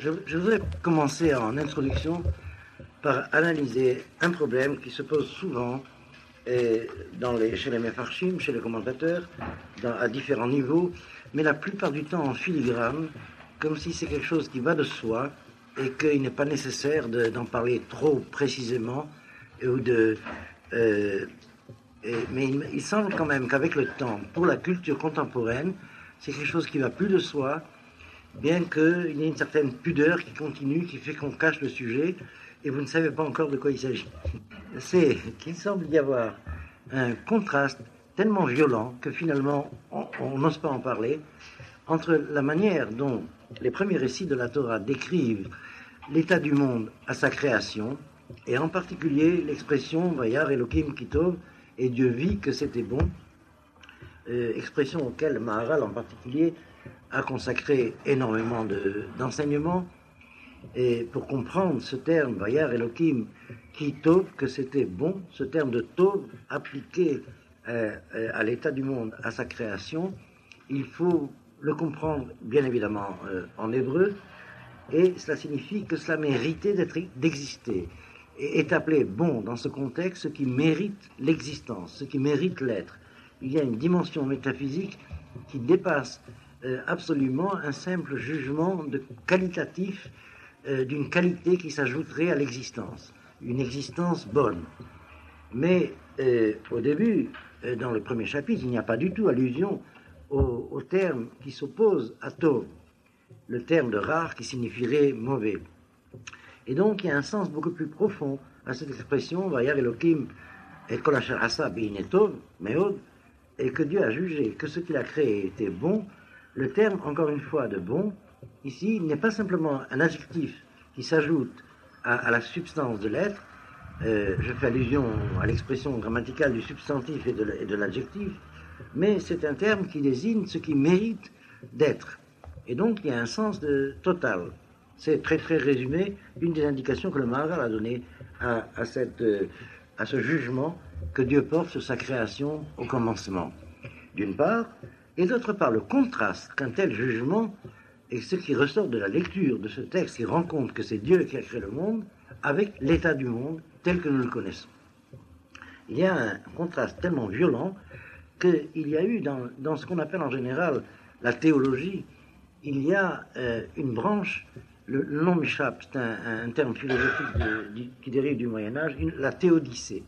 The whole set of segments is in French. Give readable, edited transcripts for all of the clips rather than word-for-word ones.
Je voudrais commencer en introduction par analyser un problème qui se pose souvent chez les Mefarshim, chez les commentateurs, à différents niveaux, mais la plupart du temps en filigrane, comme si c'est quelque chose qui va de soi et qu'il n'est pas nécessaire d'en parler trop précisément. Mais il semble quand même qu'avec le temps, pour la culture contemporaine, c'est quelque chose qui va plus de soi, bien qu'il y ait une certaine pudeur qui continue, qui fait qu'on cache le sujet, et vous ne savez pas encore de quoi il s'agit. C'est qu'il semble y avoir un contraste tellement violent que finalement on n'ose pas en parler, entre la manière dont les premiers récits de la Torah décrivent l'état du monde à sa création, et en particulier l'expression « Vayar Elohim Kitov » et Dieu vit que c'était bon, expression auquel Maharal en particulier a consacré énormément d'enseignements. Et pour comprendre ce terme, Vayar Elohim Kitov, que c'était bon, ce terme de Tov appliqué à l'état du monde, à sa création, il faut le comprendre bien évidemment en hébreu, et cela signifie que cela méritait d'exister. Et est appelé bon dans ce contexte ce qui mérite l'existence, ce qui mérite l'être. Il y a une dimension métaphysique qui dépasse absolument un simple jugement qualitatif d'une qualité qui s'ajouterait à l'existence, une existence bonne. Mais au début, dans le premier chapitre, il n'y a pas du tout allusion au terme qui s'oppose à Tov, le terme de rare qui signifierait mauvais. Et donc il y a un sens beaucoup plus profond à cette expression, Vayar Elohim et Kol Asher Asa Be'inei Tov Meod, et que Dieu a jugé que ce qu'il a créé était bon. Le terme, encore une fois, de bon, ici, n'est pas simplement un adjectif qui s'ajoute à la substance de l'être. Je fais allusion à l'expression grammaticale du substantif et de l'adjectif, mais c'est un terme qui désigne ce qui mérite d'être. Et donc il y a un sens total. C'est très très résumé une des indications que le Maharal a donné à ce jugement que Dieu porte sur sa création au commencement, d'une part, et d'autre part le contraste qu'un tel jugement et ce qui ressort de la lecture de ce texte qui rend compte que c'est Dieu qui a créé le monde avec l'état du monde tel que nous le connaissons. Il y a un contraste tellement violent qu'il y a eu dans ce qu'on appelle en général la théologie, il y a une branche. Le nom m'échappe, c'est un terme philosophique qui dérive du Moyen-Âge, la théodicée.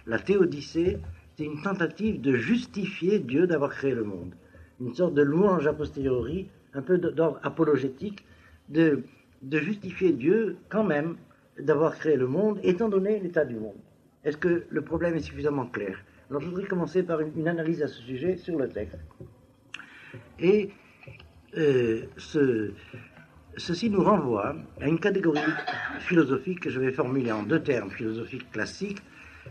La théodicée, c'est une tentative de justifier Dieu d'avoir créé le monde. Une sorte de louange a posteriori, un peu d'ordre apologétique, de justifier Dieu quand même d'avoir créé le monde, étant donné l'état du monde. Est-ce que le problème est suffisamment clair? Alors je voudrais commencer par une analyse à ce sujet sur le texte. Et ceci nous renvoie à une catégorie philosophique que je vais formuler en deux termes philosophiques classiques.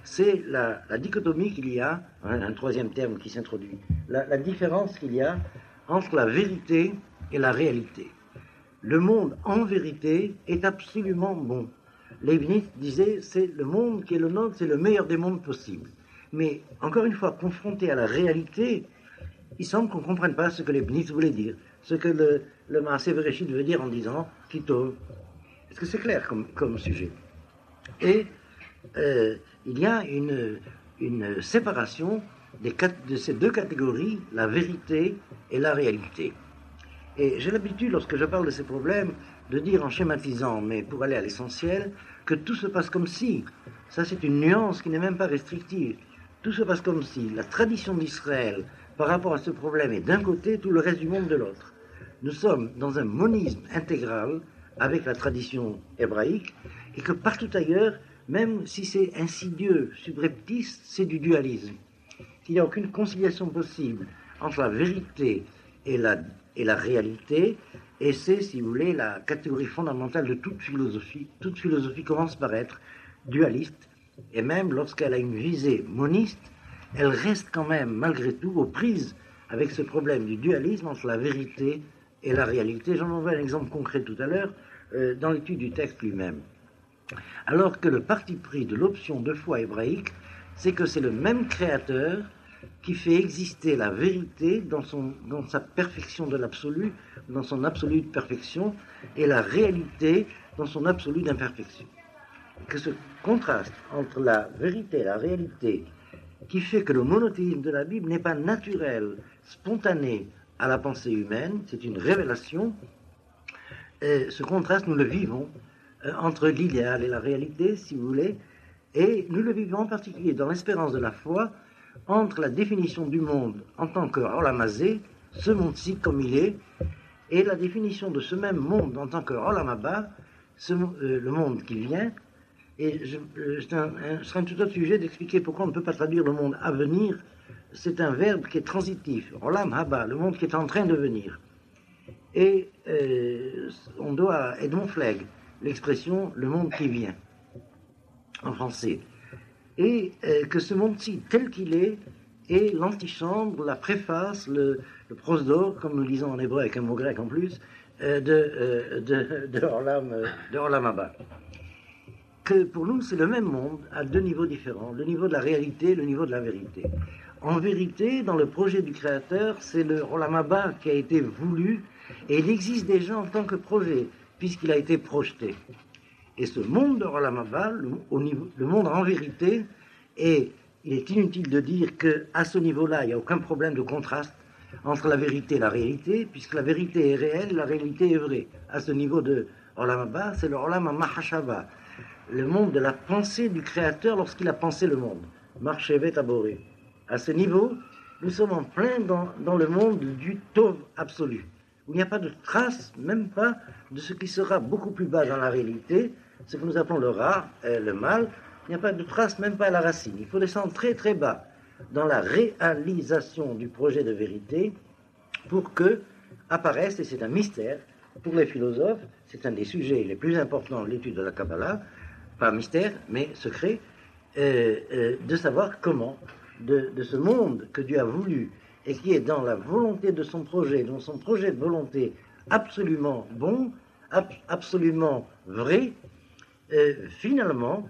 C'est la dichotomie qu'il y a, un troisième terme qui s'introduit, la différence qu'il y a entre la vérité et la réalité. Le monde en vérité est absolument bon. Leibniz disait, c'est le monde qui est le nôtre, c'est le meilleur des mondes possibles. Mais encore une fois, confronté à la réalité, il semble qu'on ne comprenne pas ce que Leibniz voulait dire, ce que le Maaseh Bereshit veut dire en disant Kitov. Est-ce que c'est clair comme sujet? Et il y a une séparation de ces deux catégories, la vérité et la réalité. Et j'ai l'habitude, lorsque je parle de ces problèmes, de dire en schématisant, mais pour aller à l'essentiel, que tout se passe comme si. Ça, c'est une nuance qui n'est même pas restrictive. Tout se passe comme si la tradition d'Israël par rapport à ce problème est d'un côté, tout le reste du monde de l'autre. Nous sommes dans un monisme intégral avec la tradition hébraïque et que partout ailleurs, même si c'est insidieux, subreptice, c'est du dualisme. Il n'y a aucune conciliation possible entre la vérité et la réalité, et c'est, si vous voulez, la catégorie fondamentale de toute philosophie. Toute philosophie commence par être dualiste, et même lorsqu'elle a une visée moniste, elle reste quand même, malgré tout, aux prises avec ce problème du dualisme entre la vérité et la réalité. J'en envoie un exemple concret tout à l'heure dans l'étude du texte lui-même. Alors que le parti pris de l'option de foi hébraïque, c'est que c'est le même créateur qui fait exister la vérité dans sa perfection de l'absolu dans son absolue perfection et la réalité dans son absolue imperfection. Que ce contraste entre la vérité et la réalité qui fait que le monothéisme de la Bible n'est pas naturel, spontané à la pensée humaine, c'est une révélation. Et ce contraste, nous le vivons entre l'idéal et la réalité, si vous voulez, et nous le vivons en particulier dans l'espérance de la foi, entre la définition du monde en tant que Olamazé, ce monde-ci comme il est, et la définition de ce même monde en tant que Olam Haba, le monde qui vient. Et ce sera un tout autre sujet d'expliquer pourquoi on ne peut pas traduire le monde à venir. C'est un verbe qui est transitif, Olam Haba, le monde qui est en train de venir. Et on doit à Edmond Flegg l'expression le monde qui vient, en français. Et que ce monde-ci, tel qu'il est l'antichambre, la préface, le prosdore, comme nous disons en hébreu avec un mot grec en plus, de Olam Haba. Que pour nous, c'est le même monde à deux niveaux différents, le niveau de la réalité et le niveau de la vérité. En vérité, dans le projet du Créateur, c'est le Olam Haba qui a été voulu, et il existe déjà en tant que projet, puisqu'il a été projeté. Et ce monde de Olam Haba, le monde en vérité, et il est inutile de dire qu'à ce niveau-là, il n'y a aucun problème de contraste entre la vérité et la réalité, puisque la vérité est réelle, la réalité est vraie. À ce niveau de Olam Haba, c'est le Olam HaMahashava, le monde de la pensée du Créateur lorsqu'il a pensé le monde. Marchevet Aboré. À ce niveau, nous sommes en plein dans le monde du Tov absolu, où il n'y a pas de trace, même pas, de ce qui sera beaucoup plus bas dans la réalité, ce que nous appelons le Ra, le mal. Il n'y a pas de trace, même pas à la racine. Il faut descendre très très bas dans la réalisation du projet de vérité pour que apparaisse, et c'est un mystère pour les philosophes, c'est un des sujets les plus importants de l'étude de la Kabbalah, pas mystère, mais secret, de savoir comment, de ce monde que Dieu a voulu et qui est dans la volonté de son projet, dans son projet de volonté absolument bon, absolument vrai, finalement,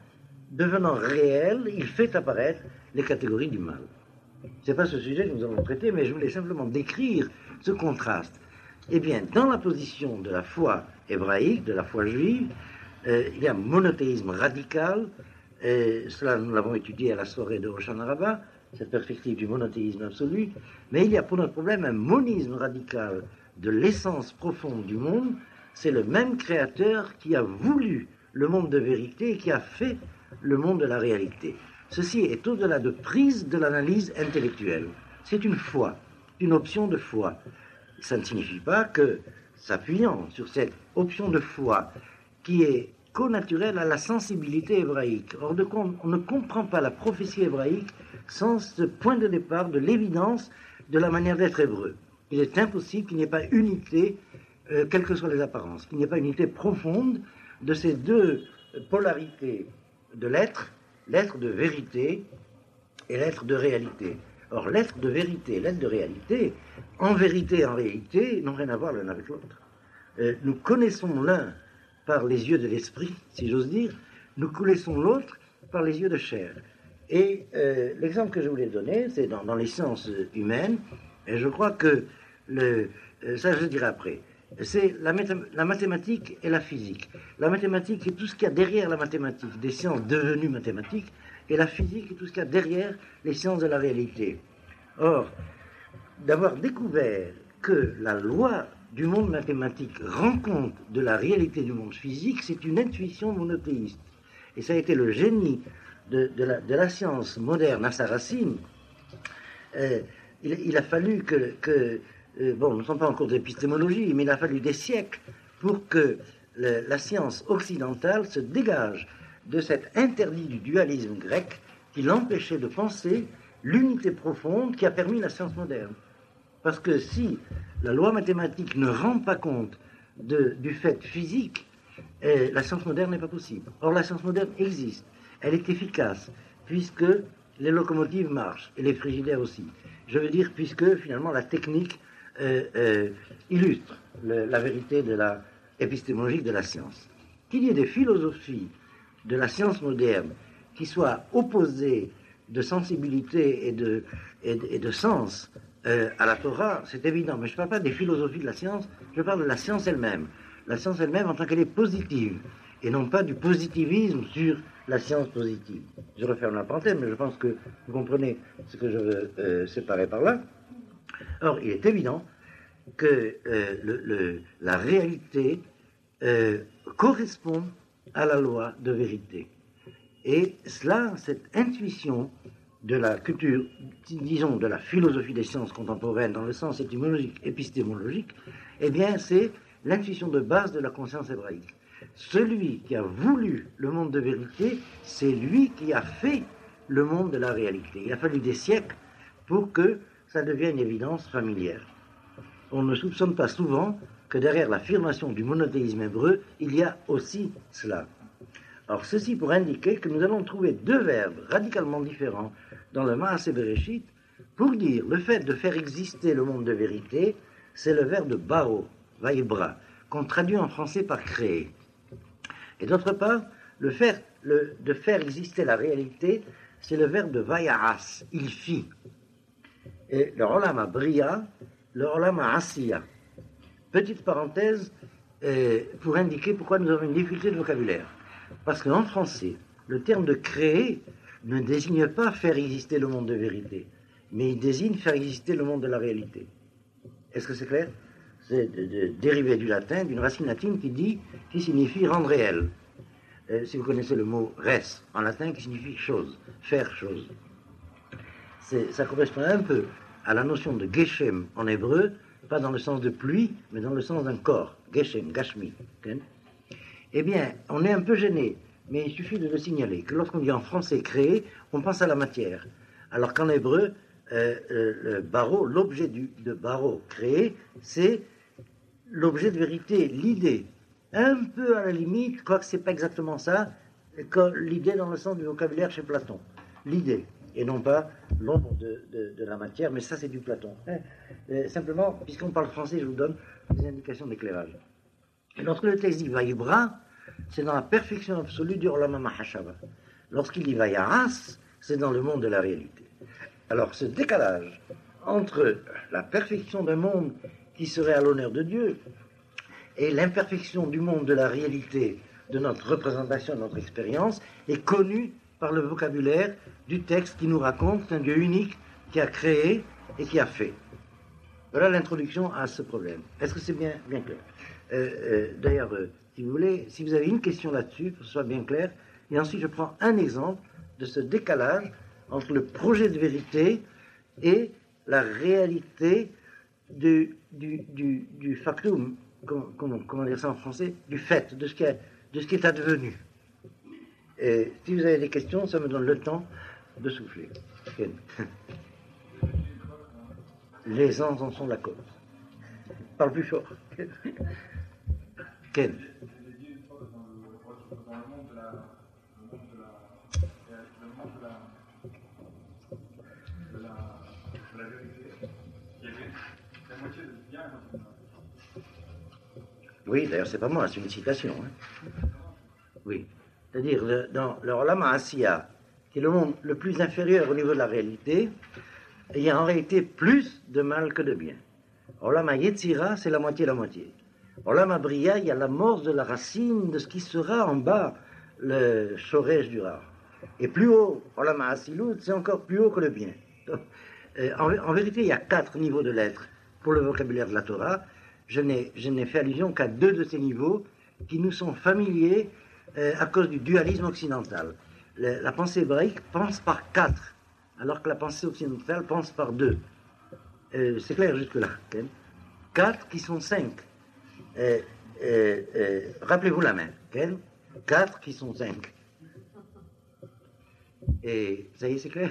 devenant réel, il fait apparaître les catégories du mal. Ce n'est pas ce sujet que nous allons traiter, mais je voulais simplement décrire ce contraste. Eh bien, dans la position de la foi hébraïque, de la foi juive, il y a un monothéisme radical, cela nous l'avons étudié à la soirée de Hoshana Rabbah, cette perspective du monothéisme absolu, mais il y a pour notre problème un monisme radical de l'essence profonde du monde. C'est le même créateur qui a voulu le monde de vérité et qui a fait le monde de la réalité. Ceci est au-delà de prise de l'analyse intellectuelle. C'est une foi, une option de foi. Ça ne signifie pas que, s'appuyant sur cette option de foi qui est connaturelle à la sensibilité hébraïque, on ne comprend pas la prophétie hébraïque sans ce point de départ de l'évidence de la manière d'être hébreu. Il est impossible qu'il n'y ait pas unité, quelles que soient les apparences, qu'il n'y ait pas unité profonde de ces deux polarités de l'être de vérité et l'être de réalité. Or, l'être de vérité et l'être de réalité, en vérité et en réalité, n'ont rien à voir l'un avec l'autre. Nous connaissons l'un par les yeux de l'esprit, si j'ose dire, nous connaissons l'autre par les yeux de chair. Et l'exemple que je voulais donner, c'est dans les sciences humaines, et je crois que, ça je le dirai après, c'est la mathématique et la physique. La mathématique est tout ce qu'il y a derrière la mathématique, des sciences devenues mathématiques, et la physique est tout ce qu'il y a derrière les sciences de la réalité. Or, d'avoir découvert que la loi du monde mathématique rend compte de la réalité du monde physique, c'est une intuition monothéiste. Et ça a été le génie de la science moderne à sa racine. Il a fallu nous ne sommes pas en cours d'épistémologie, mais il a fallu des siècles pour que la science occidentale se dégage de cet interdit du dualisme grec qui l'empêchait de penser l'unité profonde qui a permis la science moderne. Parce que si la loi mathématique ne rend pas compte du fait physique, la science moderne n'est pas possible. Or, la science moderne existe, elle est efficace, puisque les locomotives marchent, et les frigidaires aussi. Je veux dire, puisque finalement la technique illustre la vérité de la épistémologique de la science. Qu'il y ait des philosophies de la science moderne qui soient opposées de sensibilité et de sens à la Torah, c'est évident, mais je ne parle pas des philosophies de la science, je parle de la science elle-même. La science elle-même en tant qu'elle est positive, et non pas du positivisme sur la science positive. Je referme la parenthèse, mais je pense que vous comprenez ce que je veux séparer par là. Or, il est évident que la réalité correspond à la loi de vérité. Et cela, cette intuition de la culture, disons de la philosophie des sciences contemporaines dans le sens étymologique, épistémologique, eh bien c'est l'intuition de base de la conscience hébraïque. Celui qui a voulu le monde de vérité, c'est lui qui a fait le monde de la réalité. Il a fallu des siècles pour que ça devienne une évidence familière. On ne soupçonne pas souvent que derrière l'affirmation du monothéisme hébreu, il y a aussi cela. Alors ceci pour indiquer que nous allons trouver deux verbes radicalement différents dans le Maaseh Bereshit pour dire le fait de faire exister le monde de vérité, c'est le verbe baro, vaïbra, qu'on traduit en français par créer. Et d'autre part, de faire exister la réalité, c'est le verbe de vayaras, il fit. Et le Olam Bria, le Olam Asiya. Petite parenthèse pour indiquer pourquoi nous avons une difficulté de vocabulaire. Parce qu'en français, le terme de créer ne désigne pas faire exister le monde de vérité, mais il désigne faire exister le monde de la réalité. Est-ce que c'est clair? C'est dérivé du latin, d'une racine latine qui signifie rendre réel. Si vous connaissez le mot res en latin, qui signifie chose, faire chose. Ça correspond un peu à la notion de geshem en hébreu, pas dans le sens de pluie, mais dans le sens d'un corps, geshem, gashmi. Okay? Eh bien, on est un peu gêné, mais il suffit de le signaler, que lorsqu'on dit en français créer, on pense à la matière. Alors qu'en hébreu, le baro, l'objet de baro, créer, c'est l'objet de vérité, l'idée. Un peu à la limite, quoique c'est pas exactement ça, l'idée dans le sens du vocabulaire chez Platon. L'idée, et non pas l'ombre de la matière, mais ça c'est du Platon. Simplement, puisqu'on parle français, je vous donne des indications d'éclairage. Et lorsque le texte dit Vaïbra, c'est dans la perfection absolue du Olam Mahashava. Lorsqu'il dit Vayaras, c'est dans le monde de la réalité. Alors ce décalage entre la perfection d'un monde qui serait à l'honneur de Dieu et l'imperfection du monde de la réalité, de notre représentation, de notre expérience, est connu par le vocabulaire du texte qui nous raconte un Dieu unique qui a créé et qui a fait. Voilà l'introduction à ce problème. Est-ce que c'est bien clair? D'ailleurs, si vous voulez, si vous avez une question là-dessus, pour que ce soit bien clair, et ensuite je prends un exemple de ce décalage entre le projet de vérité et la réalité du factum, comment dire ça en français, du fait, de ce qui est advenu. Et si vous avez des questions, ça me donne le temps de souffler. Les anges en sont la cause. Parle plus fort. Ken. Oui, d'ailleurs, c'est pas moi, c'est une citation. Hein. Oui. C'est-à-dire, dans le Olam Asiya, qui est le monde le plus inférieur au niveau de la réalité, il y a en réalité plus de mal que de bien. Olam Yetzira, c'est la moitié. Olam Bria, il y a l'amorce de la racine de ce qui sera en bas, le Shoresh du Ra. Et plus haut, Olam Asilut, c'est encore plus haut que le bien. Donc, en vérité, il y a 4 niveaux de l'être pour le vocabulaire de la Torah. Je n'ai fait allusion qu'à 2 de ces niveaux qui nous sont familiers à cause du dualisme occidental. La pensée hébraïque pense par 4, alors que la pensée occidentale pense par 2. C'est clair jusque-là. Okay? 4 qui sont 5. Rappelez-vous la main. Okay? 4 qui sont 5. Et ça y est, c'est clair?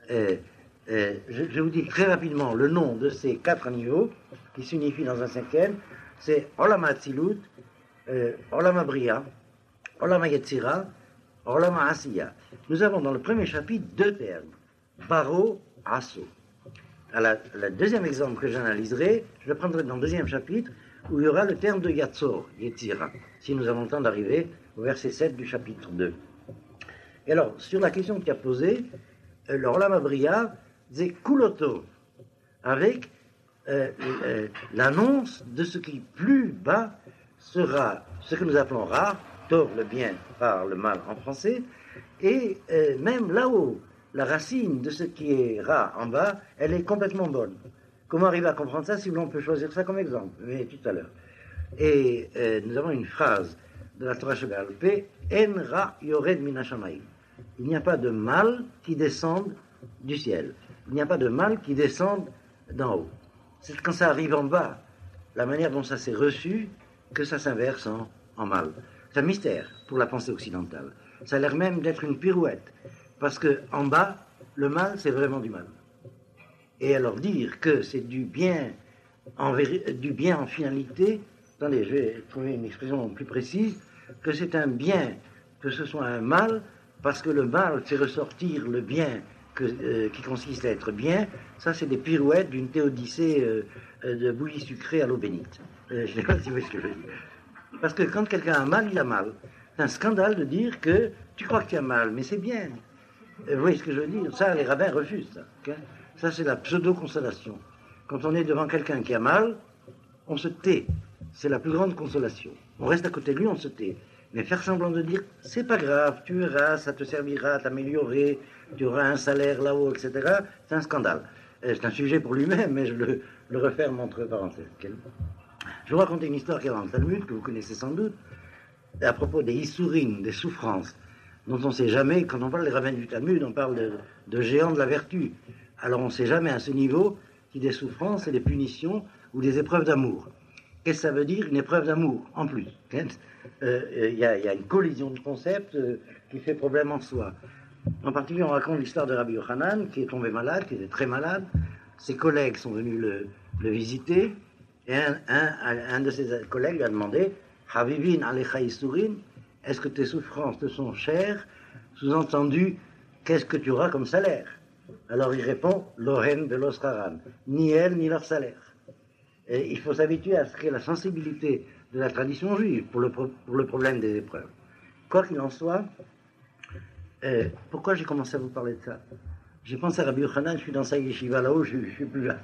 Je vous dis très rapidement le nom de ces 4 niveaux qui s'unifient dans un 5e. C'est Olam Hatzilut, Olam Bria, Olam Yetzira, Olam Asiya. Nous avons dans le premier chapitre 2 termes, Baro, Asso. Le deuxième exemple que j'analyserai, je le prendrai dans le deuxième chapitre, où il y aura le terme de Yatzor, Yetzira, si nous avons le temps d'arriver au verset 7 du chapitre 2. Et alors, sur la question qui a posée, le Olam Bria, c'est Kuloto. avec l'annonce de ce qui plus bas sera ce que nous appelons Ra, tort le bien par le mal en français, et même là-haut, la racine de ce qui est Ra en bas, elle est complètement bonne. Comment arriver à comprendre ça? Si vous voulez, on peut choisir ça comme exemple, mais tout à l'heure. Et nous avons une phrase de la Torah Sheba'al Peh, En Ra Yored Min HaShamayim. Il n'y a pas de mal qui descende du ciel. Il n'y a pas de mal qui descende d'en haut. C'est quand ça arrive en bas, la manière dont ça s'est reçu, que ça s'inverse en mal. C'est un mystère pour la pensée occidentale. Ça a l'air même d'être une pirouette, parce que en bas, le mal, c'est vraiment du mal. Et alors dire que c'est du bien en finalité, attendez, je vais trouver une expression plus précise, que c'est un bien, que ce soit un mal, parce que le mal, c'est ressortir le bien qui consiste à être bien, ça c'est des pirouettes d'une théodicée de bouillie sucrée à l'eau bénite. Je ne sais pas si vous voyez ce que je veux dire. Parce que quand quelqu'un a mal, il a mal. C'est un scandale de dire que tu crois que tu as mal, mais c'est bien. Vous voyez ce que je veux dire? Ça, les rabbins refusent ça. Okay? Ça, c'est la pseudo-consolation. Quand on est devant quelqu'un qui a mal, on se tait. C'est la plus grande consolation. On reste à côté de lui, on se tait. Mais faire semblant de dire, c'est pas grave, tu verras, ça te servira à t'améliorer, tu auras un salaire là-haut, etc., c'est un scandale. C'est un sujet pour lui-même, mais je le referme entre parenthèses. Okay? Je vais vous raconter une histoire qui est dans le Talmud, que vous connaissez sans doute, à propos des Issourim, des souffrances, dont on ne sait jamais, quand on parle des rabbins du Talmud, on parle de géants de la vertu. Alors on ne sait jamais à ce niveau si des souffrances et des punitions ou des épreuves d'amour. Qu'est-ce que ça veut dire, une épreuve d'amour, en plus? Il y a une collision de concepts qui fait problème en soi. En particulier, on raconte l'histoire de Rabbi Yochanan, qui est tombé malade, qui était très malade. Ses collègues sont venus le visiter, et un de ses collègues lui a demandé « Havivin alecha isurin » est-ce que tes souffrances te sont chères? Sous-entendu, qu'est-ce que tu auras comme salaire? Alors il répond « Lohen velos haran » ni elle, ni leur salaire. Et il faut s'habituer à ce qu'est la sensibilité de la tradition juive pour le problème des épreuves. Quoi qu'il en soit, pourquoi j'ai commencé à vous parler de ça? J'ai pensé à Rabbi Yochanan, je suis dans sa yeshiva là-haut, je ne suis plus là,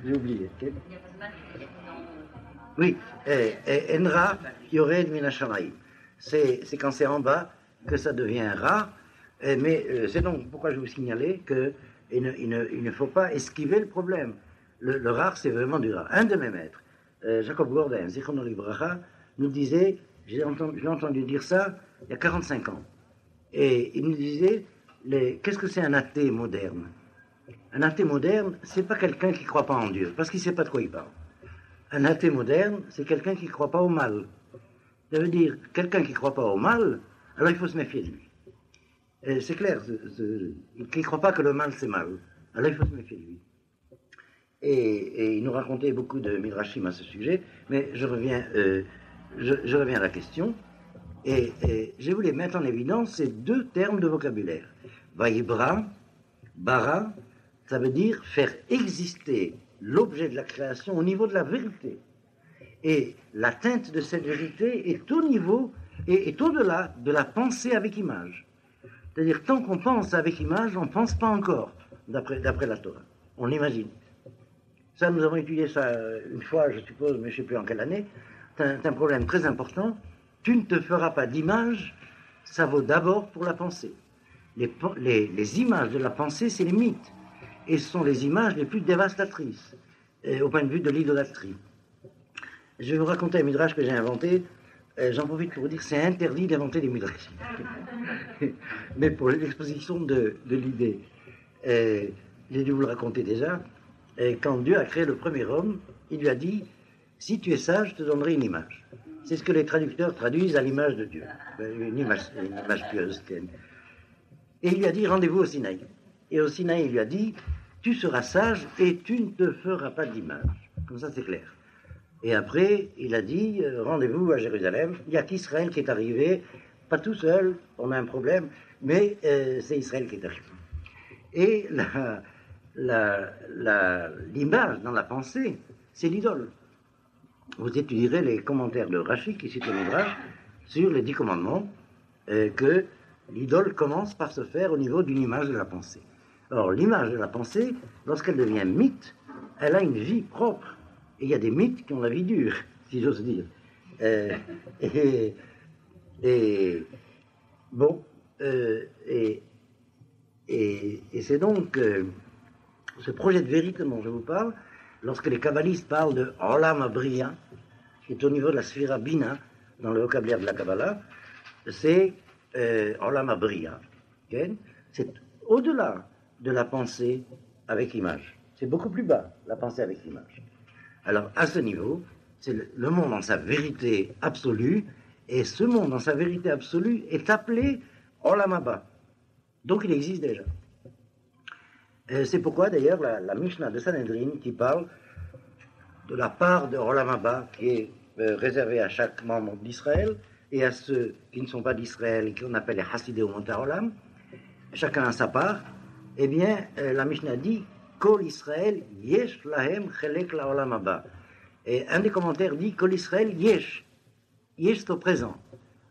j'ai oublié. Okay? Oui, Enra Yored Min HaShamayim. C'est quand c'est en bas que ça devient rare, mais c'est donc pourquoi je vous signalais qu'il ne faut pas esquiver le problème. Le rare, c'est vraiment du rare. Un de mes maîtres, Jacob Gordin, Zichrono Libracha, nous disait, j'ai entendu dire ça il y a 45 ans, et il nous disait, qu'est-ce que c'est un athée moderne? Un athée moderne, c'est pas quelqu'un qui ne croit pas en Dieu, parce qu'il ne sait pas de quoi il parle. Un athée moderne, c'est quelqu'un qui ne croit pas au mal. Ça veut dire, quelqu'un qui ne croit pas au mal, alors il faut se méfier de lui. C'est clair, qui ne croit pas que le mal c'est mal, alors il faut se méfier de lui. Et il nous racontait beaucoup de midrashim à ce sujet, mais je reviens à la question, et je voulais mettre en évidence ces deux termes de vocabulaire. Vaïbra, bara, ça veut dire faire exister l'objet de la création au niveau de la vérité. Et l'atteinte de cette vérité est au niveau, est au-delà de la pensée avec image. C'est-à-dire, tant qu'on pense avec image, on ne pense pas encore, d'après la Torah. On l'imagine. Ça, nous avons étudié ça une fois, je suppose, mais je ne sais plus en quelle année. C'est un problème très important. Tu ne te feras pas d'image, ça vaut d'abord pour la pensée. Les images de la pensée, c'est les mythes. Et ce sont les images les plus dévastatrices, au point de vue de l'idolâtrie. Je vais vous raconter un midrash que j'ai inventé. J'en profite pour vous dire que c'est interdit d'inventer des midrash. Mais pour l'exposition de l'idée, j'ai dû vous le raconter déjà. Quand Dieu a créé le premier homme, il lui a dit « Si tu es sage, je te donnerai une image ». C'est ce que les traducteurs traduisent à l'image de Dieu. Une image pieuse. Et il lui a dit « Rendez-vous au Sinaï ». Et au Sinaï, il lui a dit « Tu seras sage et tu ne te feras pas d'image ». Comme ça, c'est clair. Et après, il a dit « Rendez-vous à Jérusalem ». Il n'y a qu'Israël qui est arrivé, pas tout seul, on a un problème, mais c'est Israël qui est arrivé. Et l'image dans la pensée, c'est l'idole. Vous étudierez les commentaires de Rashi qui cite le Midrash sur les 10 commandements, que l'idole commence par se faire au niveau d'une image de la pensée. Or, l'image de la pensée, lorsqu'elle devient mythe, elle a une vie propre. Et il y a des mythes qui ont la vie dure, si j'ose dire. Bon, et c'est donc ce projet de vérité dont je vous parle, lorsque les kabbalistes parlent de Olam Abriya, qui est au niveau de la sphira Bina, dans le vocabulaire de la Kabbalah, c'est Olam Abriya. Okay? C'est au-delà de la pensée avec image. C'est beaucoup plus bas, la pensée avec image. Alors, à ce niveau, c'est le monde dans sa vérité absolue, et ce monde dans sa vérité absolue est appelé Olam Haba. Donc, il existe déjà. C'est pourquoi, d'ailleurs, la Mishnah de Sanhedrin qui parle de la part de Olam Haba qui est réservée à chaque membre d'Israël et à ceux qui ne sont pas d'Israël et qu'on appelle les Hasidé ou Montarolam, chacun a sa part, eh bien, la Mishnah dit Kol Israël yesh lahem chelek la Olam Haba. Et un des commentaires dit Kol Israël yesh. Yesh, c'est au présent.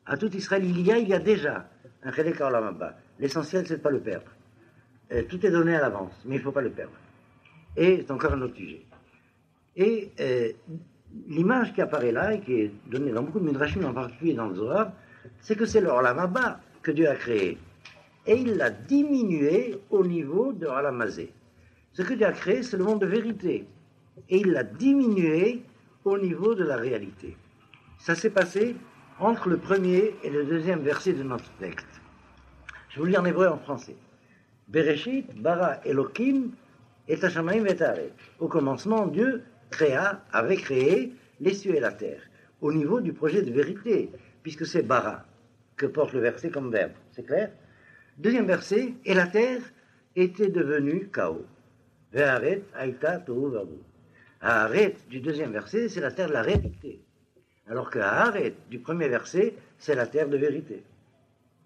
À tout Israël, il y a déjà un chelek la Olam Haba. L'essentiel, c'est de ne pas le perdre. Tout est donné à l'avance, mais il ne faut pas le perdre. Et c'est encore un autre sujet. Et l'image qui apparaît là, et qui est donnée dans beaucoup de Midrashim, en particulier dans le Zohar, c'est que c'est le Olam Haba que Dieu a créé. Et il l'a diminué au niveau de Olam Hazé. Ce que Dieu a créé, c'est le monde de vérité. Et il l'a diminué au niveau de la réalité. Ça s'est passé entre le premier et le deuxième verset de notre texte. Je vous lis en hébreu et en français. Bereshit, bara Elohim, et Hashamayim et Haaretz. Au commencement, Dieu avait créé les cieux et la terre, au niveau du projet de vérité, puisque c'est bara que porte le verset comme verbe. C'est clair? Deuxième verset, et la terre était devenue chaos. Ve'aret aïta tohu vabu. Haaret du deuxième verset, c'est la terre de la réalité. Alors que Haaret du premier verset, c'est la terre de vérité.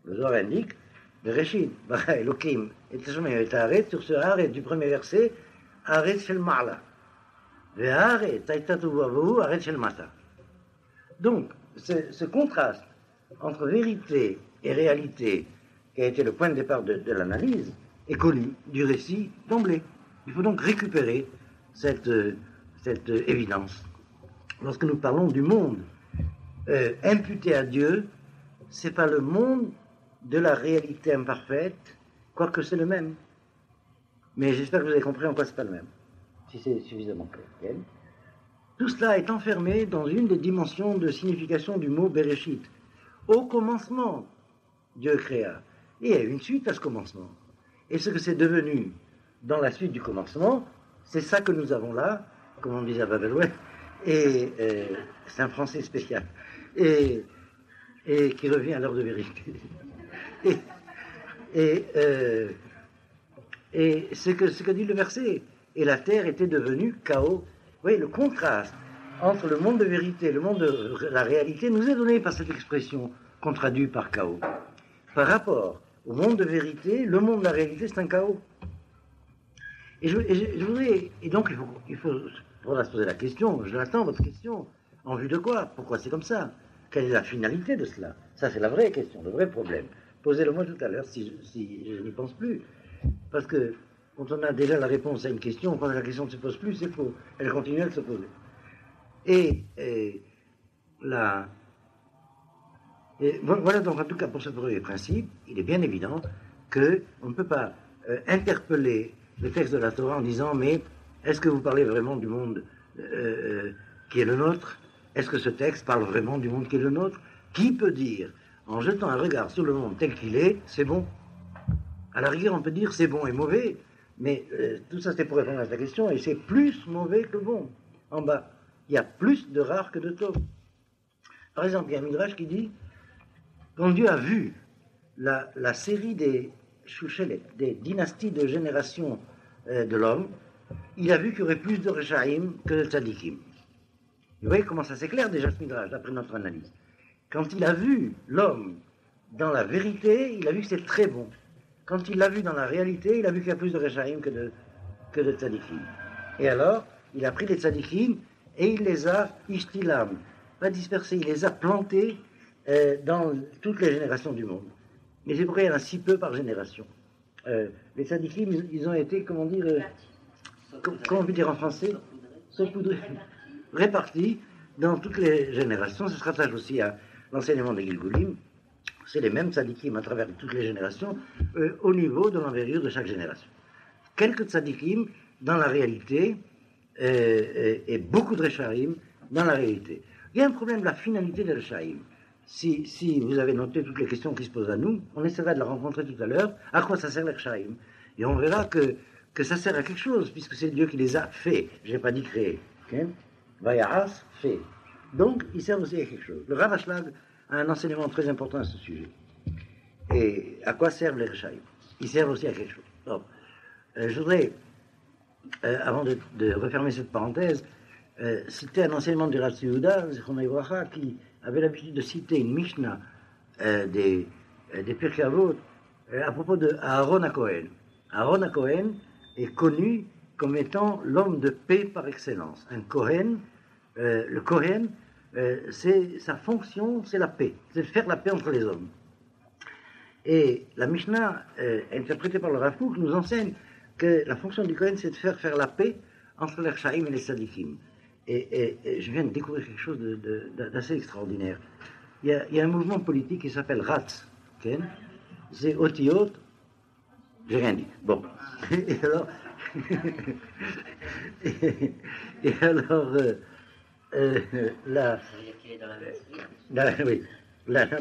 Le Zohar indique Bereshit, bara Elohim, et Hashamayim et Haaretz, sur ce Haaret du premier verset, Haaretz shel ma'ala. Ve'aret aïta tohu vabu, Haaretz shel mata. Donc, ce contraste entre vérité et réalité, qui a été le point de départ de l'analyse, est connu du récit d'emblée. Il faut donc récupérer cette évidence. Lorsque nous parlons du monde imputé à Dieu, ce n'est pas le monde de la réalité imparfaite, quoique c'est le même. Mais j'espère que vous avez compris en quoi ce n'est pas le même, si c'est suffisamment clair. Tout cela est enfermé dans une des dimensions de signification du mot Bereshit. Au commencement, Dieu créa. Et il y a une suite à ce commencement. Et ce que c'est devenu dans la suite du commencement, c'est ça que nous avons là, comme on disait à Babel, et c'est un français spécial, et qui revient à l'heure de vérité. Et ce que dit le verset, et la terre était devenue chaos. Vous voyez, le contraste entre le monde de vérité et le monde de la réalité nous est donné par cette expression qu'on traduit par chaos. Par rapport au monde de vérité, le monde de la réalité, c'est un chaos. Et donc, il faudra se poser la question, je l'attends, votre question, en vue de quoi? Pourquoi c'est comme ça? Quelle est la finalité de cela? Ça, c'est la vraie question, le vrai problème. Posez-le-moi tout à l'heure si je n'y pense plus. Parce que quand on a déjà la réponse à une question, quand la question ne se pose plus, c'est faux. Elle continue à se poser. Voilà donc en tout cas pour ce premier principe, il est bien évident qu'on ne peut pas interpeller le texte de la Torah en disant mais est-ce que vous parlez vraiment du monde qui est le nôtre? Est-ce que ce texte parle vraiment du monde qui est le nôtre? Qui peut dire, en jetant un regard sur le monde tel qu'il est, c'est bon? À la rigueur, on peut dire c'est bon et mauvais, mais tout ça c'était pour répondre à ta question, et c'est plus mauvais que bon. En bas, il y a plus de rare que de tov. Par exemple, il y a un midrash qui dit quand Dieu a vu la série des dynasties de génération de l'homme, il a vu qu'il y aurait plus de Rechaim que de Tzadikim. Vous voyez comment ça s'éclaire déjà ce midrash, d'après notre analyse. Quand il a vu l'homme dans la vérité, il a vu que c'est très bon. Quand il l'a vu dans la réalité, il a vu qu'il y a plus de Rechaim que de Tzadikim. Et alors, il a pris les Tzadikim et il les a ishtilam, pas dispersés, il les a plantés dans toutes les générations du monde. Mais c'est pourquoi il y en a si peu par génération. Les Tzadikim, ils ont été, comment dire... comment on peut dire en français, saupoudré, réparti dans toutes les générations. Ça se rattache aussi à l'enseignement des Gilgulim. C'est les mêmes tzadikim à travers toutes les générations, au niveau de l'envergure de chaque génération. Quelques tzadikim dans la réalité, et beaucoup de rechaim dans la réalité. Il y a un problème de la finalité des rechaim. Si vous avez noté toutes les questions qui se posent à nous, on essaiera de la rencontrer tout à l'heure. À quoi ça sert les rechaim? Et on verra que ça sert à quelque chose, puisque c'est Dieu qui les a faits. Je n'ai pas dit créés. Okay? Vayaras, fait. Donc, ils servent aussi à quelque chose. Le Rav Ashlag a un enseignement très important à ce sujet. Et à quoi servent les rechaim? Ils servent aussi à quelque chose. Donc, je voudrais, avant de refermer cette parenthèse, citer un enseignement du Rav Tzvi Yehuda, qui avait l'habitude de citer une Mishnah des Pirkei Avot à propos de Aaron HaKohen. Aaron HaKohen est connu comme étant l'homme de paix par excellence. Un Kohen, le Kohen, sa fonction, c'est la paix, c'est de faire la paix entre les hommes. Et la Mishnah, interprétée par le Rav Kook, nous enseigne que la fonction du Kohen, c'est de faire la paix entre les Rechaim et les Tzadikim. Et je viens de découvrir quelque chose d'assez extraordinaire. Il y a un mouvement politique qui s'appelle RATS. Okay? C'est Otiot. J'ai rien dit. Bon. Et alors, la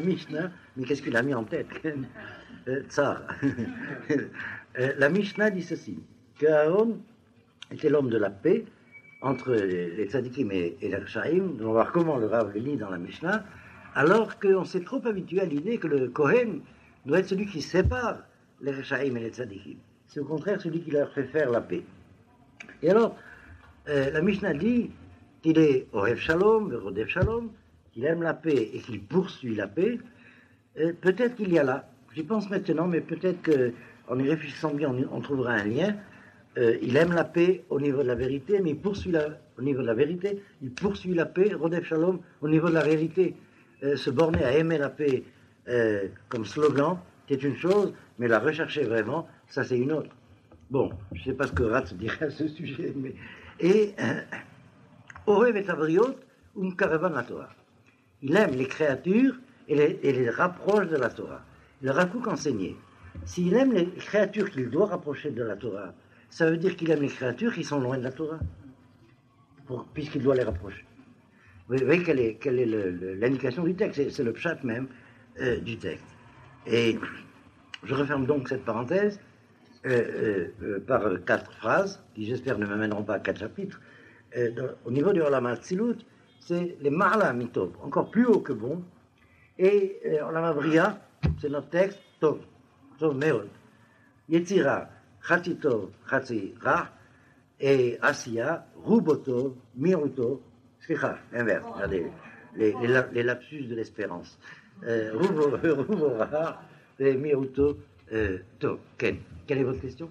Mishnah, mais qu'est-ce qu'il a mis en tête? Tsar. La Mishnah dit ceci, que Aaron était l'homme de la paix entre les tzadikim et les rechaim. On va voir comment le Rav le lit dans la Mishnah, alors qu'on s'est trop habitué à l'idée que le Kohen doit être celui qui sépare les rechaim et les tzadikim. C'est au contraire celui qui leur fait faire la paix. Et alors, la Mishnah dit qu'il est Ohev Shalom, Verodev Shalom, qu'il aime la paix et qu'il poursuit la paix. Peut-être qu'il y a là, j'y pense maintenant, mais peut-être qu'en y réfléchissant bien, on trouvera un lien. Il aime la paix au niveau de la vérité, mais il poursuit au niveau de la vérité, il poursuit la paix, Rodef Shalom, au niveau de la vérité. Se borner à aimer la paix comme slogan, c'est une chose, mais la rechercher vraiment, ça c'est une autre. Bon, je ne sais pas ce que Ratz dirait à ce sujet, mais... Et Orev et Avriot, Karavan la Torah. Il aime les créatures et les rapproche de la Torah. Le Rav Kook enseignait, s'il aime les créatures qu'il doit rapprocher de la Torah, ça veut dire qu'il aime les créatures qui sont loin de la Torah, puisqu'il doit les rapprocher. Vous voyez quelle est l'indication du texte, c'est le pshat même du texte. Et je referme donc cette parenthèse par 4 phrases, qui j'espère ne m'amèneront pas à 4 chapitres. Au niveau du Olam HaTzilut, c'est les Ma'ala Mitov, encore plus haut que bon, et Olam HaBriya, c'est notre texte, Tov, Tov Meod. Yetzira, Chatzi Tov, Chatzi Ra, et Asiya, Ruboto, Miruto, Slicha, inverse, regardez, les lapsus de l'espérance. Rubo Ra, et Miruto, Tov. Ken, quelle est votre question?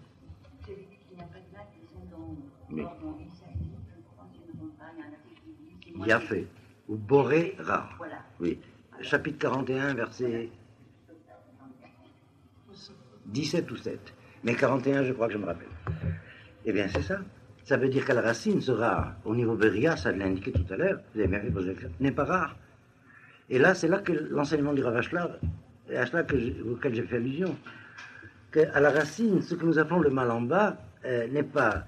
Vous avez dit qu'il n'y a pas de maths, ils sont dans Isaïe, je crois, si je ne me trompe pas, il y a un article qui dit... Yafé, ou Boré Ra. Voilà. Oui, chapitre 41, verset 17 ou 7. Mais 41, je crois que je me rappelle. Eh bien, c'est ça. Ça veut dire que la racine sera, au niveau Beria, ça l'a indiqué tout à l'heure, vous avez bien fait poser la question, n'est pas rare. Et là, c'est là que l'enseignement du Rav Ashlag, auquel j'ai fait allusion, qu'à la racine, ce que nous appelons le mal en bas n'est pas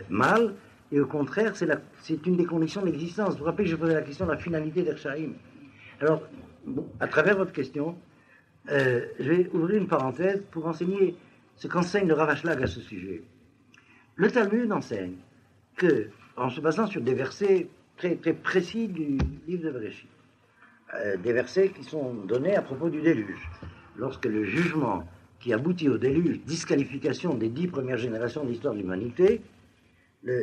mal, et au contraire, c'est une des conditions de l'existence. Vous vous rappelez que je posais la question de la finalité d'Ershaïm. Alors, bon, à travers votre question, je vais ouvrir une parenthèse pour enseigner ce qu'enseigne le Rav Ashlag à ce sujet. Le Talmud enseigne que, en se basant sur des versets très, très précis du livre de Bereshit, des versets qui sont donnés à propos du déluge, lorsque le jugement qui aboutit au déluge, disqualification des 10 premières générations de l'histoire de l'humanité,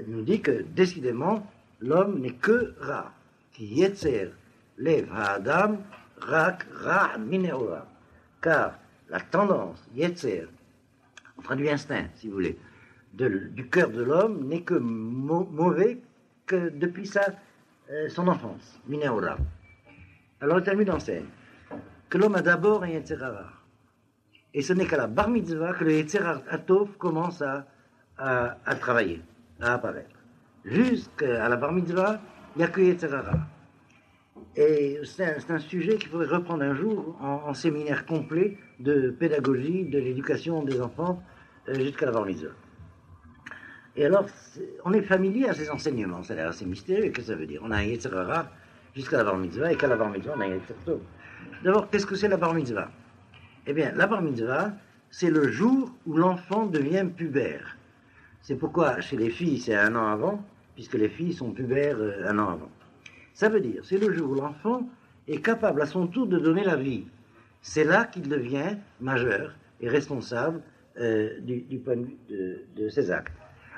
nous dit que, décidément, l'homme n'est que Ra, qui yetzer lev ha'adam rak ra mineola, car la tendance, yetzer, on traduit instinct, si vous voulez, du cœur de l'homme n'est que mauvais que depuis son enfance, mineola. Alors le Talmud enseigne que l'homme a d'abord un yetzer hara. Et ce n'est qu'à la bar mitzvah que le Yetzer Hatov commence à travailler. à apparaître. Jusqu'à la bar mitzvah, il n'y a que Yetzer Hara. Et c'est un sujet qu'il faudrait reprendre un jour en séminaire complet de pédagogie, de l'éducation des enfants jusqu'à la bar mitzvah. Et alors, on est familier à ces enseignements, ça a l'air assez mystérieux, qu'est-ce que ça veut dire? On a un Yetzer Hara jusqu'à la bar mitzvah, et qu'à la bar mitzvah, on a un Yetzer Tov. D'abord, qu'est-ce que c'est la bar mitzvah? Eh bien, la bar mitzvah, c'est le jour où l'enfant devient pubère. C'est pourquoi chez les filles, c'est 1 an avant, puisque les filles sont pubères 1 an avant. Ça veut dire, c'est le jour où l'enfant est capable à son tour de donner la vie. C'est là qu'il devient majeur et responsable du point de vue de ses actes.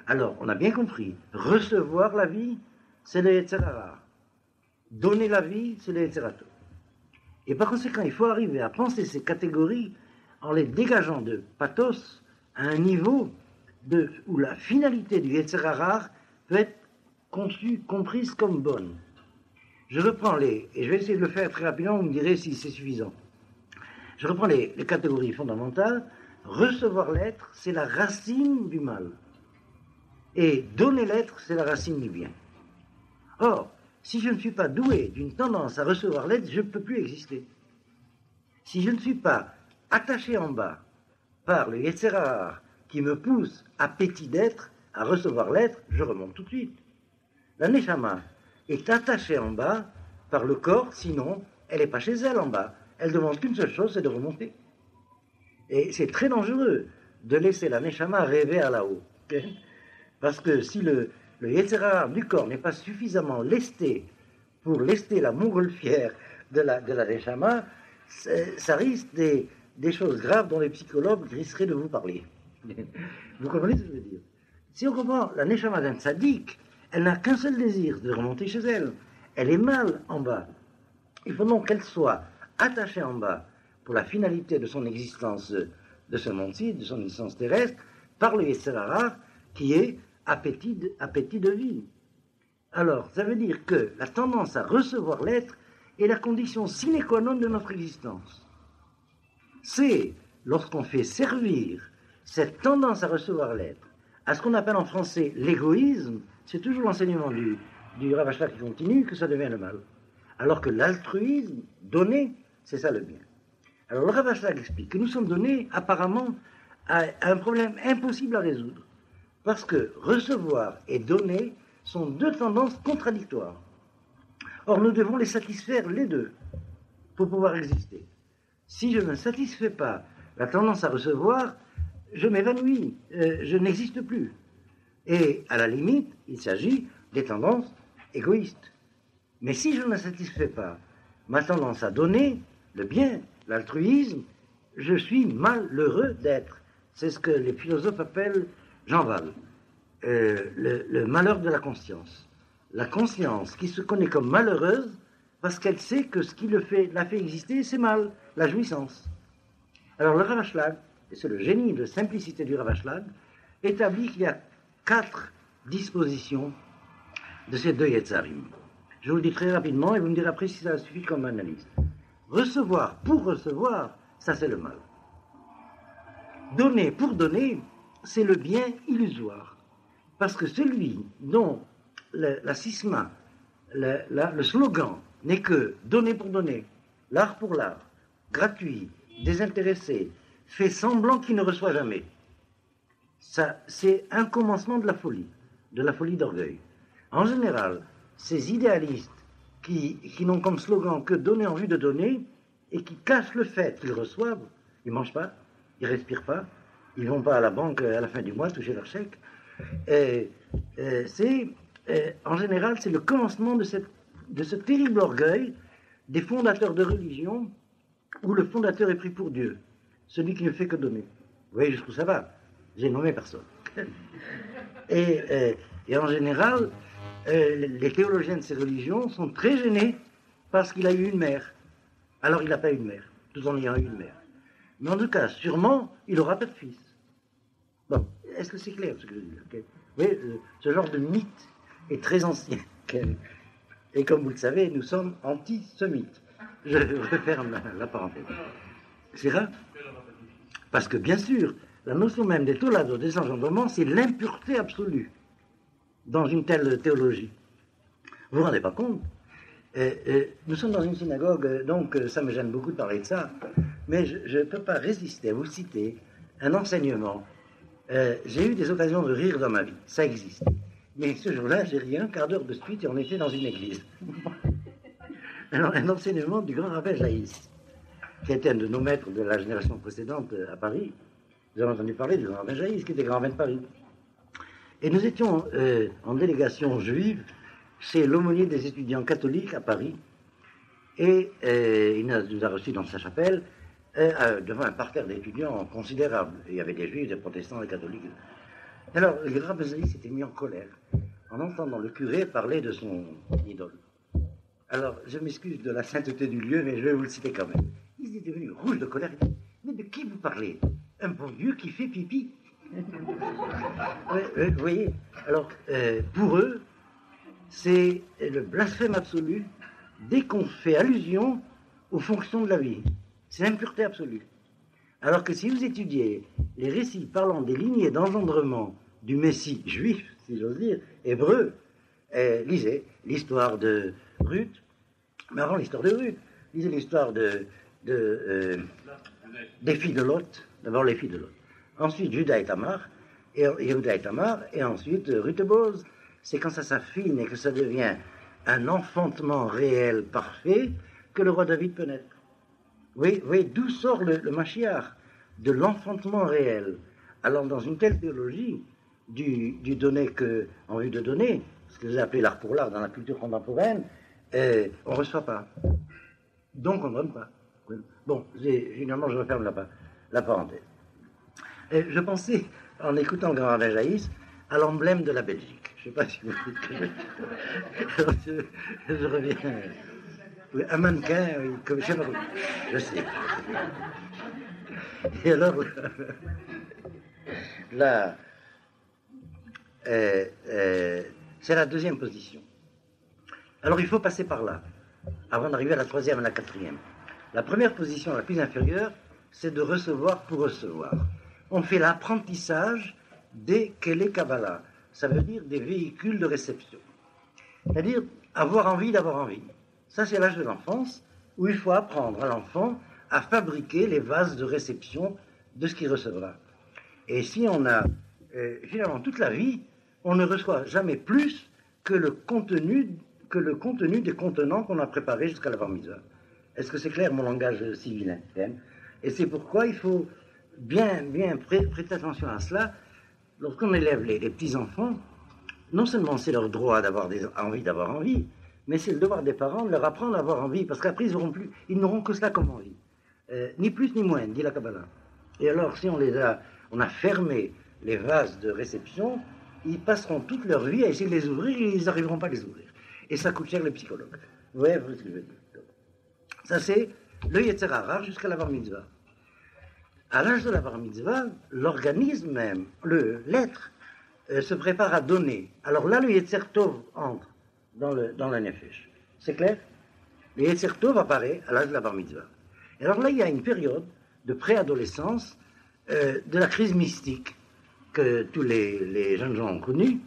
Alors, on a bien compris, recevoir la vie, c'est le Yetzer Hara. Donner la vie, c'est le Yetzer Tov. Et par conséquent, il faut arriver à penser ces catégories en les dégageant de pathos à un niveau où la finalité du Yetzer Hara peut être comprise comme bonne. Je reprends et je vais essayer de le faire très rapidement, vous me direz si c'est suffisant. Je reprends les catégories fondamentales. Recevoir l'être, c'est la racine du mal. Et donner l'être, c'est la racine du bien. Or, si je ne suis pas doué d'une tendance à recevoir l'être, je ne peux plus exister. Si je ne suis pas attaché en bas par le Yetzer Hara qui me pousse, appétit d'être, à recevoir l'être, je remonte tout de suite. La Neshama est attachée en bas par le corps, sinon elle n'est pas chez elle en bas. Elle demande qu'une seule chose, c'est de remonter. Et c'est très dangereux de laisser la Neshama rêver à là-haut. Parce que si le Yetzer Hara du corps n'est pas suffisamment lesté pour lester la montgolfière de la Neshama, ça risque des choses graves dont les psychologues risqueraient de vous parler. Vous comprenez ce que je veux dire? Si on comprend la Neshama d'un tzaddik, elle n'a qu'un seul désir, de remonter chez elle. Elle est mal en bas. Il faut donc qu'elle soit attachée en bas pour la finalité de son existence de ce monde-ci, de son existence terrestre, par le Yetzer Hara qui est appétit de vie. Alors, ça veut dire que la tendance à recevoir l'être est la condition sine qua non de notre existence. C'est lorsqu'on fait servir cette tendance à recevoir l'être à ce qu'on appelle en français l'égoïsme, c'est toujours l'enseignement du Rav Ashlag qui continue, que ça devient le mal. Alors que l'altruisme, donner, c'est ça le bien. Alors le Rav Ashlag explique que nous sommes donnés apparemment à un problème impossible à résoudre. Parce que recevoir et donner sont deux tendances contradictoires. Or, nous devons les satisfaire les deux pour pouvoir exister. Si je ne satisfais pas la tendance à recevoir, je m'évanouis, je n'existe plus. Et à la limite, il s'agit des tendances égoïstes. Mais si je ne satisfais pas ma tendance à donner, le bien, l'altruisme, je suis malheureux d'être. C'est ce que les philosophes appellent Jean Val, le malheur de la conscience. La conscience qui se connaît comme malheureuse parce qu'elle sait que ce qui l'a fait exister, c'est mal, la jouissance. Alors le Rav Ashlag, et c'est le génie de simplicité du Rav Ashlag, établit qu'il y a 4 dispositions de ces deux Yetzarim. Je vous le dis très rapidement et vous me direz après si ça suffit comme analyse. Recevoir pour recevoir, ça c'est le mal. Donner pour donner, c'est le bien illusoire. Parce que celui dont la sisma, le slogan n'est que donner pour donner, l'art pour l'art, gratuit, désintéressé, fait semblant qu'il ne reçoit jamais. Ça, c'est un commencement de la folie d'orgueil. En général, ces idéalistes qui n'ont comme slogan que donner en vue de donner et qui cachent le fait qu'ils reçoivent, ils ne mangent pas, ils ne respirent pas, ils ne vont pas à la banque à la fin du mois toucher leur chèque. En général, c'est le commencement de ce terrible orgueil des fondateurs de religion où le fondateur est pris pour Dieu, celui qui ne fait que donner. Vous voyez jusqu'où ça va? J'ai nommé personne. Et en général, les théologiens de ces religions sont très gênés parce qu'il a eu une mère. Alors il n'a pas eu une mère, tout en ayant eu une mère. Mais en tout cas, sûrement, il n'aura pas de fils. Bon, est-ce que c'est clair ce que je dis? Okay. Vous voyez, ce genre de mythe est très ancien. Et comme vous le savez, nous sommes antisémites. Je referme la parenthèse. C'est vrai? Parce que bien sûr, la notion même des tolados, des engendrements, c'est l'impureté absolue. dans une telle théologie. Vous vous rendez pas compte? Nous sommes dans une synagogue, donc ça me gêne beaucoup de parler de ça, mais je ne peux pas résister à vous citer un enseignement. J'ai eu des occasions de rire dans ma vie, ça existe. Mais ce jour-là, j'ai ri un quart d'heure de suite et on était dans une église. Alors, un enseignement du grand rabbin Jaïs, qui était un de nos maîtres de la génération précédente à Paris. Vous avez entendu parler du grand rabbin Jaïs, qui était grand rabbin de Paris. Et nous étions en délégation juive chez l'aumônier des étudiants catholiques à Paris. Et il nous a reçus dans sa chapelle, devant un parterre d'étudiants considérable. Et il y avait des juifs, des protestants, des catholiques. Alors, le grand rabbin Jaïs s'était mis en colère en entendant le curé parler de son idole. Alors, je m'excuse de la sainteté du lieu, mais je vais vous le citer quand même. Il est devenu rouge de colère. Il dit, mais de qui vous parlez? Un bon Dieu qui fait pipi. Vous voyez? Alors, pour eux, c'est le blasphème absolu dès qu'on fait allusion aux fonctions de la vie. C'est l'impureté absolue. Alors que si vous étudiez les récits parlant des lignées d'engendrement du Messie juif, si j'ose dire, hébreu, lisez l'histoire de Ruth, mais avant l'histoire de Ruth, lisez l'histoire des filles de Lot, d'abord les filles de Lot, ensuite Judas et Tamar, et ensuite Ruth et Boz. C'est quand ça s'affine et que ça devient un enfantement réel, parfait, que le roi David peut naître. Oui, d'où sort le Mashiach? De l'enfantement réel. Alors, dans une telle théologie, du donner en vue de donner, ce que vous appelez l'art pour l'art dans la culture contemporaine, on ne reçoit pas. Donc, on ne donne pas. Bon, généralement, je referme la parenthèse. Je pensais, en écoutant le grand rabbin Jaïs, à l'emblème de la Belgique. Je ne sais pas si vous je reviens. Oui, un mannequin, comme je sais. Et alors, là, c'est la deuxième position. Alors, il faut passer par là, avant d'arriver à la troisième et à la quatrième. La première position, la plus inférieure, c'est de recevoir pour recevoir. On fait l'apprentissage des Kele Kabbalah. Ça veut dire des véhicules de réception. C'est-à-dire avoir envie d'avoir envie. Ça, c'est l'âge de l'enfance, où il faut apprendre à l'enfant à fabriquer les vases de réception de ce qu'il recevra. Et si on a, finalement, toute la vie, on ne reçoit jamais plus que le contenu des contenants qu'on a préparés jusqu'à la bar mitzvah. Est-ce que c'est clair, mon langage civil? Et c'est pourquoi il faut bien prêter attention à cela. Lorsqu'on élève les petits-enfants, non seulement c'est leur droit d'avoir envie d'avoir envie, mais c'est le devoir des parents de leur apprendre à avoir envie, parce qu'après ils n'auront que cela comme envie. Ni plus ni moins, dit la Kabbalah. Et alors, si on a fermé les vases de réception, ils passeront toute leur vie à essayer de les ouvrir et ils n'arriveront pas à les ouvrir. Et ça coûte cher les psychologues. Vous voyez ce que je veux dire? Ça, c'est le Yetzer Hara jusqu'à la bar mitzvah. À l'âge de la bar mitzvah, l'organisme même, l'être, se prépare à donner. Alors là, le Yetzer Tov entre dans la Nefesh. C'est clair? Le Yetzer Tov apparaît à l'âge de la bar mitzvah. Et alors là, il y a une période de préadolescence, de la crise mystique que tous les jeunes gens ont connue,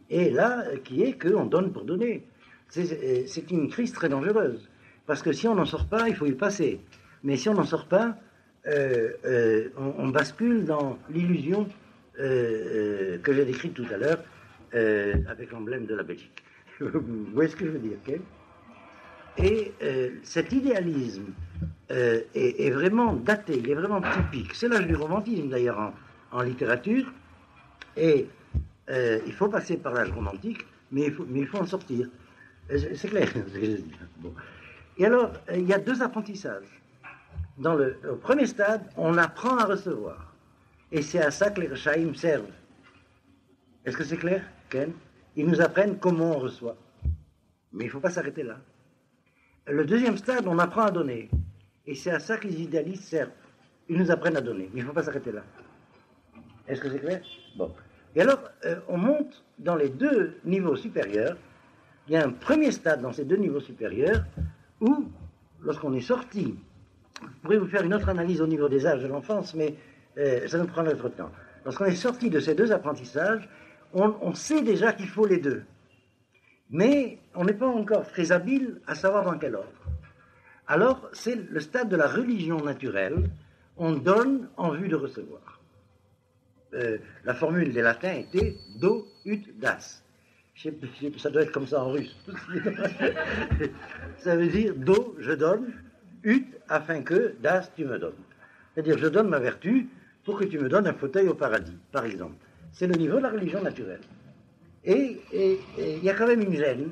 et là, qui est qu'on donne pour donner. C'est une crise très dangereuse, parce que si on n'en sort pas, il faut y passer. Mais si on n'en sort pas, on bascule dans l'illusion que j'ai décrite tout à l'heure avec l'emblème de la Belgique. Vous voyez ce que je veux dire, okay? Et cet idéalisme est vraiment daté, il est vraiment typique. C'est l'âge du romantisme d'ailleurs en littérature, et il faut passer par l'âge romantique, mais il faut en sortir. C'est clair ce que je dis. Bon. Et alors, il y a deux apprentissages. Au premier stade, on apprend à recevoir. Et c'est à ça que les Rechaïm servent. Est-ce que c'est clair, Ken? Ils nous apprennent comment on reçoit. Mais il ne faut pas s'arrêter là. Le deuxième stade, on apprend à donner. Et c'est à ça que les idéalistes servent. Ils nous apprennent à donner. Mais il ne faut pas s'arrêter là. Est-ce que c'est clair? Bon. Et alors, on monte dans les deux niveaux supérieurs. Il y a un premier stade dans ces deux niveaux supérieurs où, lorsqu'on est sorti, je pourrais vous faire une autre analyse au niveau des âges de l'enfance, mais ça nous prend notre temps. Lorsqu'on est sorti de ces deux apprentissages, on sait déjà qu'il faut les deux. Mais on n'est pas encore très habile à savoir dans quel ordre. Alors, c'est le stade de la religion naturelle. On donne en vue de recevoir. La formule des latins était do, ut, das. Ça doit être comme ça en russe. Ça veut dire do, je donne, ut, afin que, das, tu me donnes. C'est-à-dire, je donne ma vertu pour que tu me donnes un fauteuil au paradis, par exemple. C'est le niveau de la religion naturelle. Et il y a quand même une gêne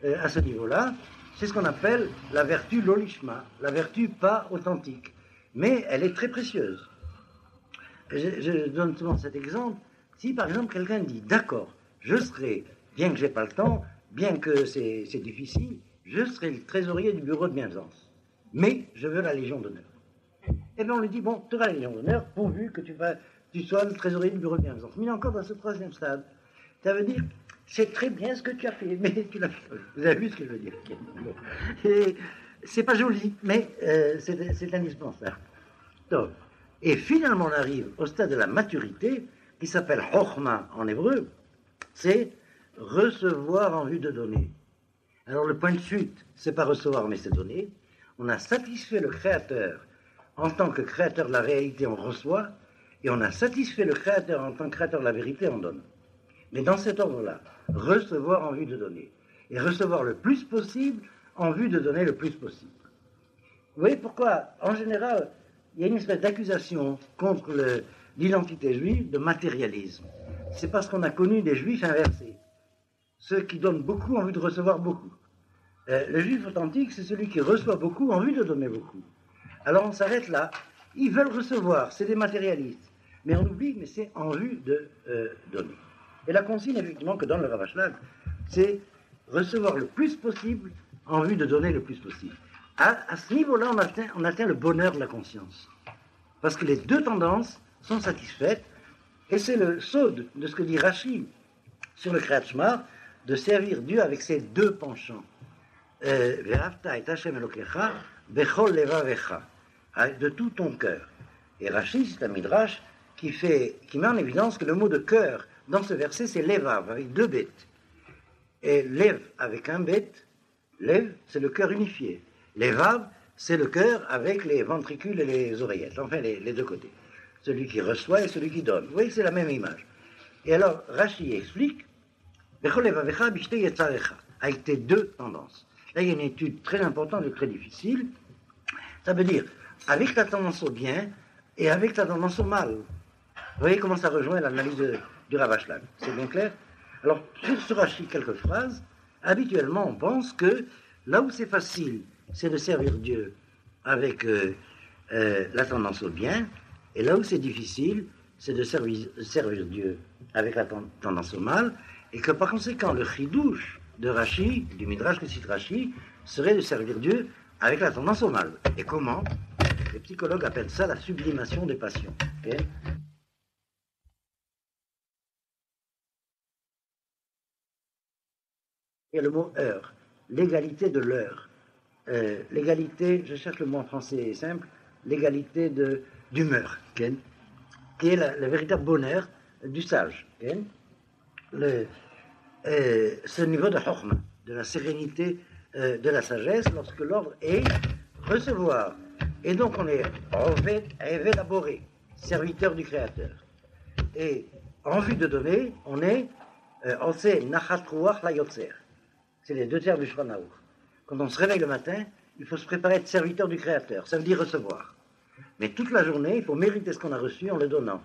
à ce niveau-là. C'est ce qu'on appelle la vertu lolishma, la vertu pas authentique. Mais elle est très précieuse. Je donne souvent cet exemple. Si par exemple quelqu'un dit, d'accord, je serai, bien que je n'ai pas le temps, bien que c'est difficile, je serai le trésorier du bureau de bienfaisance. Mais je veux la Légion d'honneur. Et bien on lui dit, bon, tu auras la Légion d'honneur pourvu que tu sois le trésorier du bureau de bienfaisance. Mais il est encore dans ce troisième stade. Ça veut dire, c'est très bien ce que tu as fait, mais tu l'as fait. Vous avez vu ce que je veux dire? Et c'est pas joli, mais c'est indispensable. Donc, et finalement, on arrive au stade de la maturité, qui s'appelle Chochma en hébreu, c'est recevoir en vue de donner. Alors, le point de chute, c'est pas recevoir, mais c'est donner. On a satisfait le Créateur en tant que créateur de la réalité, on reçoit, et on a satisfait le Créateur en tant que créateur de la vérité, on donne. Mais dans cet ordre-là, recevoir en vue de donner, et recevoir le plus possible en vue de donner le plus possible. Vous voyez pourquoi, en général, il y a une espèce d'accusation contre l'identité juive de matérialisme. C'est parce qu'on a connu des juifs inversés. Ceux qui donnent beaucoup en vue de recevoir beaucoup. Le juif authentique, c'est celui qui reçoit beaucoup en vue de donner beaucoup. Alors on s'arrête là. Ils veulent recevoir, c'est des matérialistes. Mais on oublie, mais c'est en vue de donner. Et la consigne, effectivement, que donne le Rav Ashlag, c'est recevoir le plus possible en vue de donner le plus possible. À ce niveau-là, on atteint le bonheur de la conscience. Parce que les deux tendances sont satisfaites, et c'est le sod de ce que dit Rashi sur le Kriyat Shema, de servir Dieu avec ses deux penchants. Ve'afta et Hashem Elokecha, bechol levavecha, de tout ton cœur. Et Rashi, c'est un midrash qui met en évidence que le mot de cœur dans ce verset, c'est levav, avec deux bêtes. Et lev avec un bête, lev, c'est le cœur unifié. Levav, c'est le cœur avec les ventricules et les oreillettes, enfin les deux côtés. Celui qui reçoit et celui qui donne. Vous voyez que c'est la même image. Et alors, Rashi explique, avec tes deux tendances. Là, il y a une étude très importante et très difficile. Ça veut dire, avec ta tendance au bien et avec ta tendance au mal. Vous voyez comment ça rejoint l'analyse du Rav Ashlag. C'est bien clair? Alors, sur ce Rashi, quelques phrases. Habituellement, on pense que là où c'est facile, c'est de servir Dieu avec la tendance au bien, et là où c'est difficile, c'est de servir Dieu avec la tendance au mal, et que par conséquent, le chidouche de Rashi, du Midrash que cite Rashi, serait de servir Dieu avec la tendance au mal. Et comment? Les psychologues appellent ça la sublimation des passions. Okay? Il y a le mot heure, l'égalité de l'heure. L'égalité, je cherche le mot en français simple, l'égalité d'humeur, okay? Qui est le véritable bonheur du sage. Okay? Ce niveau de chokhmah, de la sérénité de la sagesse, lorsque l'ordre est recevoir. Et donc on est élaboré, serviteur du Créateur. Et en vue de donner, on est sait nachat ruach la yotzer. C'est les deux termes du Shulchan Aruch. Quand on se réveille le matin, il faut se préparer à être serviteur du Créateur. Ça veut dire recevoir. Mais toute la journée, il faut mériter ce qu'on a reçu en le donnant.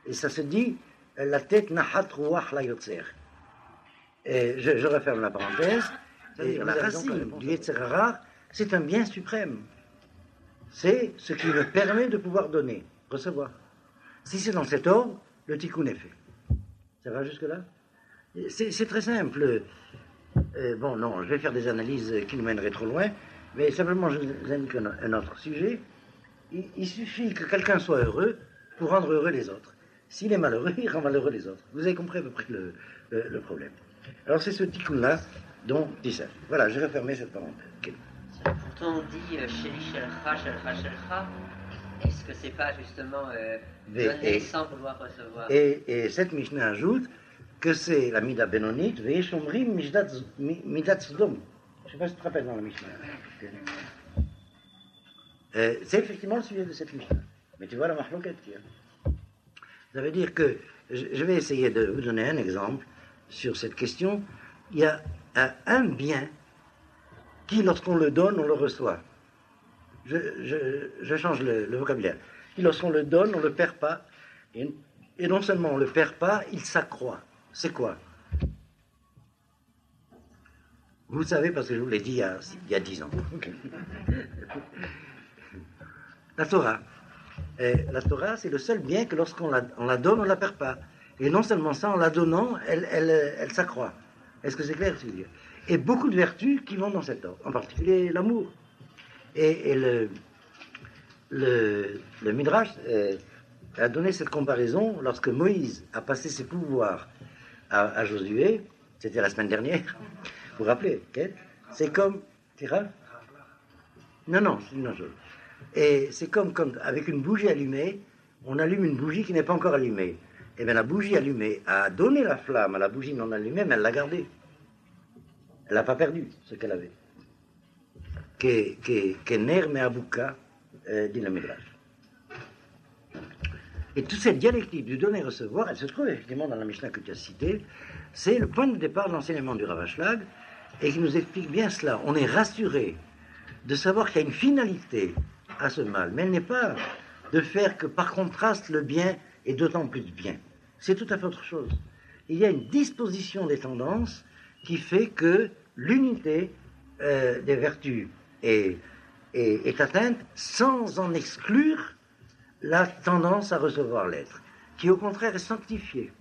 Et ça se dit la tête nachat ruach la yotzer. Et je referme la parenthèse. Et la racine du Yetzer Hara, c'est un bien suprême. C'est ce qui me permet de pouvoir donner, recevoir. Si c'est dans cet ordre, le tikkun est fait. Ça va jusque-là? C'est très simple. Bon, non, je vais faire des analyses qui nous mèneraient trop loin, mais simplement je vous indique un autre sujet. Il suffit que quelqu'un soit heureux pour rendre heureux les autres. S'il est malheureux, il rend malheureux les autres. Vous avez compris à peu près le problème. Alors c'est ce tikkun-là dont il s'agit. Voilà, j'ai refermé cette parenthèse. Okay. Pourtant on dit Sheli Shelcha, Shelcha, Shelcha. Est-ce que c'est pas justement donner sans vouloir recevoir? Et cette Mishnah ajoute que c'est la Mida Benonit, Ve'esh Omrim Midat Sodom. Je ne sais pas si tu te rappelles dans la Mishnah. C'est effectivement le sujet de cette Mishnah. Mais tu vois la mahloket qu'il y a. Ça veut dire que, je vais essayer de vous donner un exemple sur cette question. Il y a un bien qui, lorsqu'on le donne, on le reçoit. Je change le vocabulaire. Qui, lorsqu'on le donne, on ne le perd pas. Et non seulement on ne le perd pas, il s'accroît. C'est quoi? Vous savez, parce que je vous l'ai dit il y a 10 ans. La Torah. La Torah, c'est le seul bien que lorsqu'on la donne, on ne la perd pas. Et non seulement ça, en la donnant, elle s'accroît. Est-ce que c'est clair, ce que je veux dire? Et beaucoup de vertus qui vont dans cet ordre, en particulier l'amour. Et le Midrash a donné cette comparaison lorsque Moïse a passé ses pouvoirs à Josué, c'était la semaine dernière, vous vous rappelez, okay? C'est comme... Non, c'est une autre chose. Et c'est comme avec une bougie allumée, on allume une bougie qui n'est pas encore allumée. Et bien la bougie allumée a donné la flamme à la bougie non allumée, mais elle l'a gardée. Elle n'a pas perdu ce qu'elle avait. Kener me'abuka, dit le Midrash. Et toute cette dialectique du donner-recevoir, elle se trouve effectivement dans la Mishnah que tu as citée. C'est le point de départ de l'enseignement du Rav Ashlag, et qui nous explique bien cela. On est rassuré de savoir qu'il y a une finalité à ce mal, mais elle n'est pas de faire que par contraste le bien est d'autant plus bien. C'est tout à fait autre chose. Il y a une disposition des tendances qui fait que l'unité des vertus est atteinte sans en exclure la tendance à recevoir l'être, qui au contraire est sanctifiée.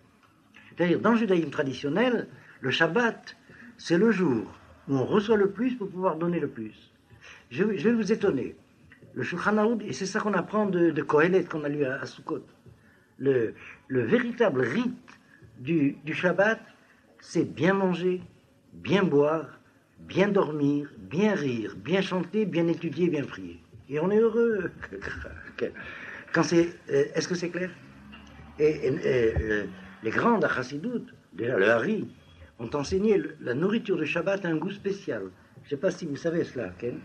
C'est-à-dire, dans le judaïsme traditionnel, le Shabbat, c'est le jour où on reçoit le plus pour pouvoir donner le plus. Je vais vous étonner. Le Shulchan Aroud, et c'est ça qu'on apprend de Kohelet, qu'on a lu à Sukkot, le véritable rite du Shabbat, c'est bien manger, bien boire, bien dormir, bien rire, bien chanter, bien étudier, bien prier. Et on est heureux. Est-ce que c'est clair? Et les grands de Chassidut, déjà le Hari, ont enseigné la nourriture du Shabbat a un goût spécial. Je ne sais pas si vous savez cela, Ken.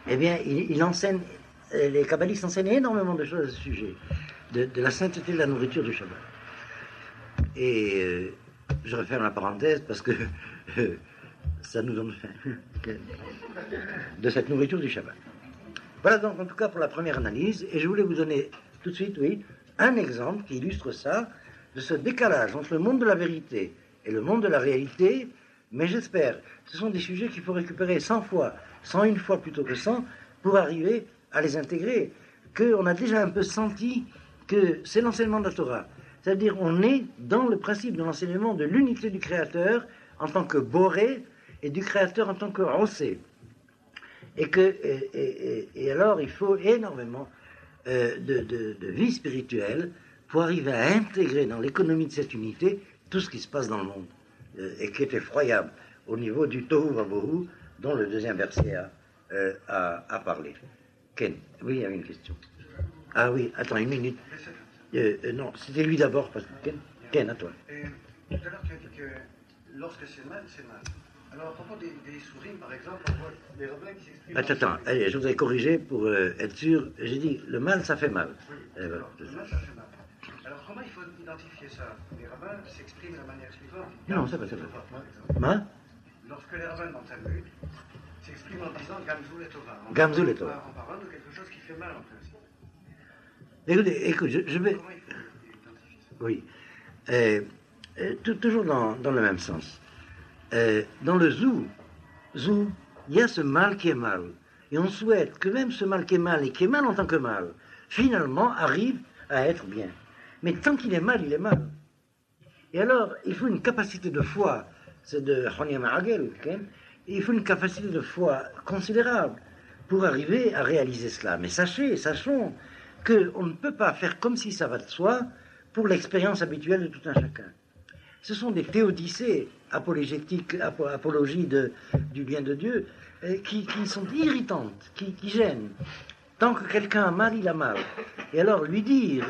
Eh bien, il enseigne, les kabbalistes enseignent énormément de choses à ce sujet, de la sainteté de la nourriture du Shabbat. Et je referme la parenthèse parce que ça nous donne faim de cette nourriture du Shabbat. Voilà donc en tout cas pour la première analyse, et je voulais vous donner tout de suite, un exemple qui illustre ça, de ce décalage entre le monde de la vérité et le monde de la réalité, mais j'espère, ce sont des sujets qu'il faut récupérer 100 fois, 101 fois plutôt que 100, pour arriver à les intégrer, qu'on a déjà un peu senti que c'est l'enseignement de la Torah. C'est-à-dire on est dans le principe de l'enseignement de l'unité du Créateur en tant que Boré et du Créateur en tant que Osé. Et alors il faut énormément de vie spirituelle pour arriver à intégrer dans l'économie de cette unité tout ce qui se passe dans le monde, et qui est effroyable au niveau du Tohu Vabohu, dont le deuxième verset a parlé. Ken, oui, il y avait une question. Ah oui, attends une minute. Non, c'était lui d'abord, parce que Ken, à toi. Tout à l'heure, tu as dit que lorsque c'est mal, c'est mal. Alors, à propos des souris, par exemple, on voit les rabbins qui s'expriment... Attends, allez, je vous ai corrigé pour être sûr. J'ai dit, le mal, ça fait mal. Oui, alors, le mal, ça fait mal. Alors, comment il faut identifier ça? Les rabbins s'expriment de la manière suivante. Non, c'est pas ça. Hein? Lorsque les rabbins dans Talmud s'expriment en disant Gamzul et Tova. Gamzul et Tova. En parlant de quelque chose qui fait mal, en principe. Écoute, je vais... Comment il faut identifier ça? Oui. Toujours dans le même sens. Dans le zou, il y a ce mal qui est mal. Et on souhaite que même ce mal qui est mal, et qui est mal en tant que mal, finalement arrive à être bien. Mais tant qu'il est mal, il est mal. Et alors, il faut une capacité de foi, c'est de Choniya Ma'agel, il faut une capacité de foi considérable pour arriver à réaliser cela. Mais sachons qu'on ne peut pas faire comme si ça va de soi pour l'expérience habituelle de tout un chacun. Ce sont des théodicées apologétiques, apologie du bien de Dieu, qui sont irritantes, qui gênent. Tant que quelqu'un a mal, il a mal. Et alors lui dire,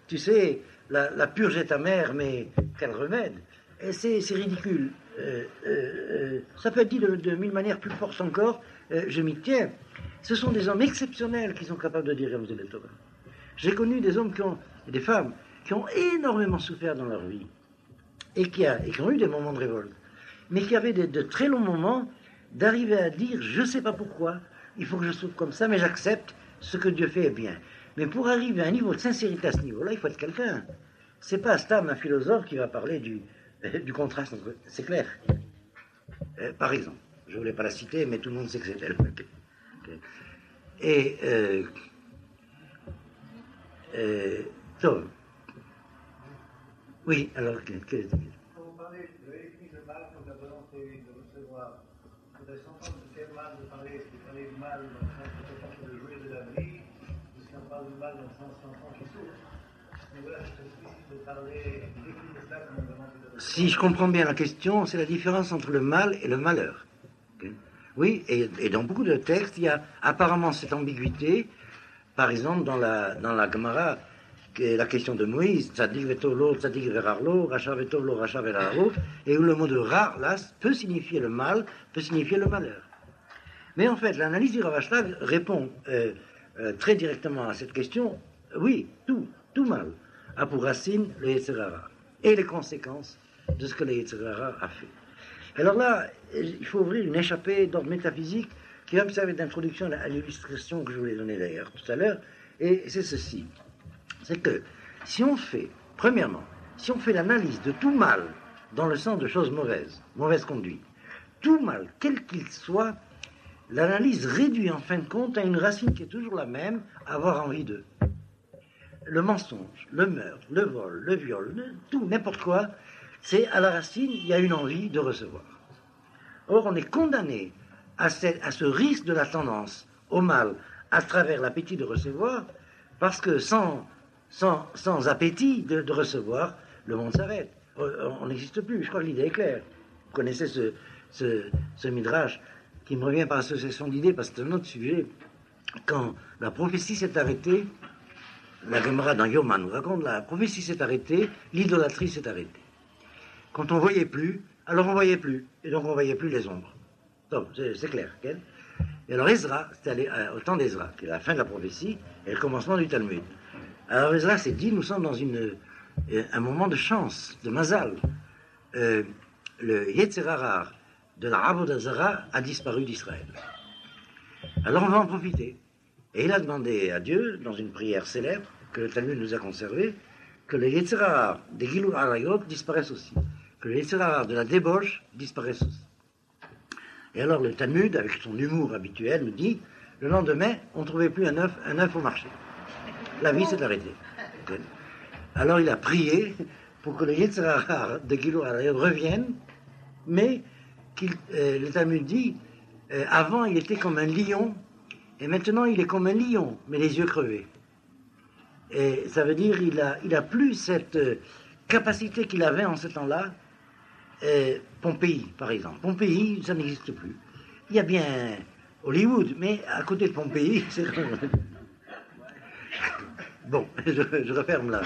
tu sais, la purge est amère, mais quel remède? Et c'est ridicule. Ça peut être dit de mille manières plus fortes encore. Je m'y tiens. Ce sont des hommes exceptionnels qui sont capables de dire Remzé le Torah. J'ai connu des hommes et des femmes qui ont énormément souffert dans leur vie et qui ont eu des moments de révolte, mais qui avaient de très longs moments d'arriver à dire je ne sais pas pourquoi, il faut que je souffre comme ça, mais j'accepte ce que Dieu fait est bien. Mais pour arriver à un niveau de sincérité à ce niveau-là, il faut être quelqu'un. C'est pas Stam, un philosophe, qui va parler du contraste entre... C'est clair. Par exemple, je ne voulais pas la citer, mais tout le monde sait que c'est elle. Okay. Et oui, alors Quand vous parlez de l'église de mal comme la volonté de recevoir, il faudrait s'entendre de quel mal vous parlez. Vous parlez du mal dans le sens de jouir de la vie, ou si on parle du mal dans le sens d'enfant qui souffre. Mais voilà, c'est difficile de parler de l'église de cela comme une volonté de recevoir. Si je comprends bien la question, c'est la différence entre le mal et le malheur. Okay. Oui, et dans beaucoup de textes, il y a apparemment cette ambiguïté. Par exemple, dans la Gemara, la question de Moïse, Tzadik vetolo, Tzadik verarlo, Racha vetolo, Racha verarlo, et où le mot de ra, là, peut signifier le mal, peut signifier le malheur. Mais en fait, l'analyse du Rav Ashlag répond très directement à cette question. Oui, tout mal a pour racine le Yetzer Hara et les conséquences de ce que le Yetzer Hara a fait. Alors là, il faut ouvrir une échappée d'ordre métaphysique qui va me servir d'introduction à l'illustration que je voulais donner d'ailleurs tout à l'heure, et c'est ceci. C'est que si on fait l'analyse de tout mal dans le sens de choses mauvaises, mauvaise conduite, tout mal, quel qu'il soit, l'analyse réduit en fin de compte à une racine qui est toujours la même, avoir envie d'eux. Le mensonge, le meurtre, le vol, le viol, tout, n'importe quoi, c'est à la racine, il y a une envie de recevoir. Or, on est condamné à ce risque de la tendance au mal à travers l'appétit de recevoir, parce que sans appétit de recevoir, le monde s'arrête. On n'existe plus. Je crois que l'idée est claire. Vous connaissez ce midrash qui me revient par association d'idées, parce que c'est un autre sujet. Quand la prophétie s'est arrêtée, la Gemara dans Yoma nous raconte, la prophétie s'est arrêtée, l'idolâtrie s'est arrêtée. Quand on ne voyait plus, alors on ne voyait plus. Et donc on ne voyait plus les ombres. Donc, c'est clair. Okay. Et alors Ezra, c'était au temps d'Ezra, qui est la fin de la prophétie et le commencement du Talmud. Alors Ezra s'est dit, nous sommes dans un moment de chance, de mazal. Le Yetzer Hara de la Avodah Zara a disparu d'Israël. Alors on va en profiter. Et il a demandé à Dieu, dans une prière célèbre, que le Talmud nous a conservée, que le Yetzer Hara des Gilul Arayot disparaisse aussi. Que le Yetzer Hara de la débauche disparaisse aussi. Et alors le Talmud, avec son humour habituel, nous dit, le lendemain, on ne trouvait plus un œuf au marché. La vie s'est arrêtée. Alors il a prié pour que le Yetzer Hara de Gilul Arayot revienne, mais le Talmud dit, avant il était comme un lion, et maintenant il est comme un lion, mais les yeux crevés. Et ça veut dire il a plus cette capacité qu'il avait en ce temps-là. Pompéi, par exemple. Pompéi, ça n'existe plus. Il y a bien Hollywood, mais à côté de Pompéi, c'est... Bon, je referme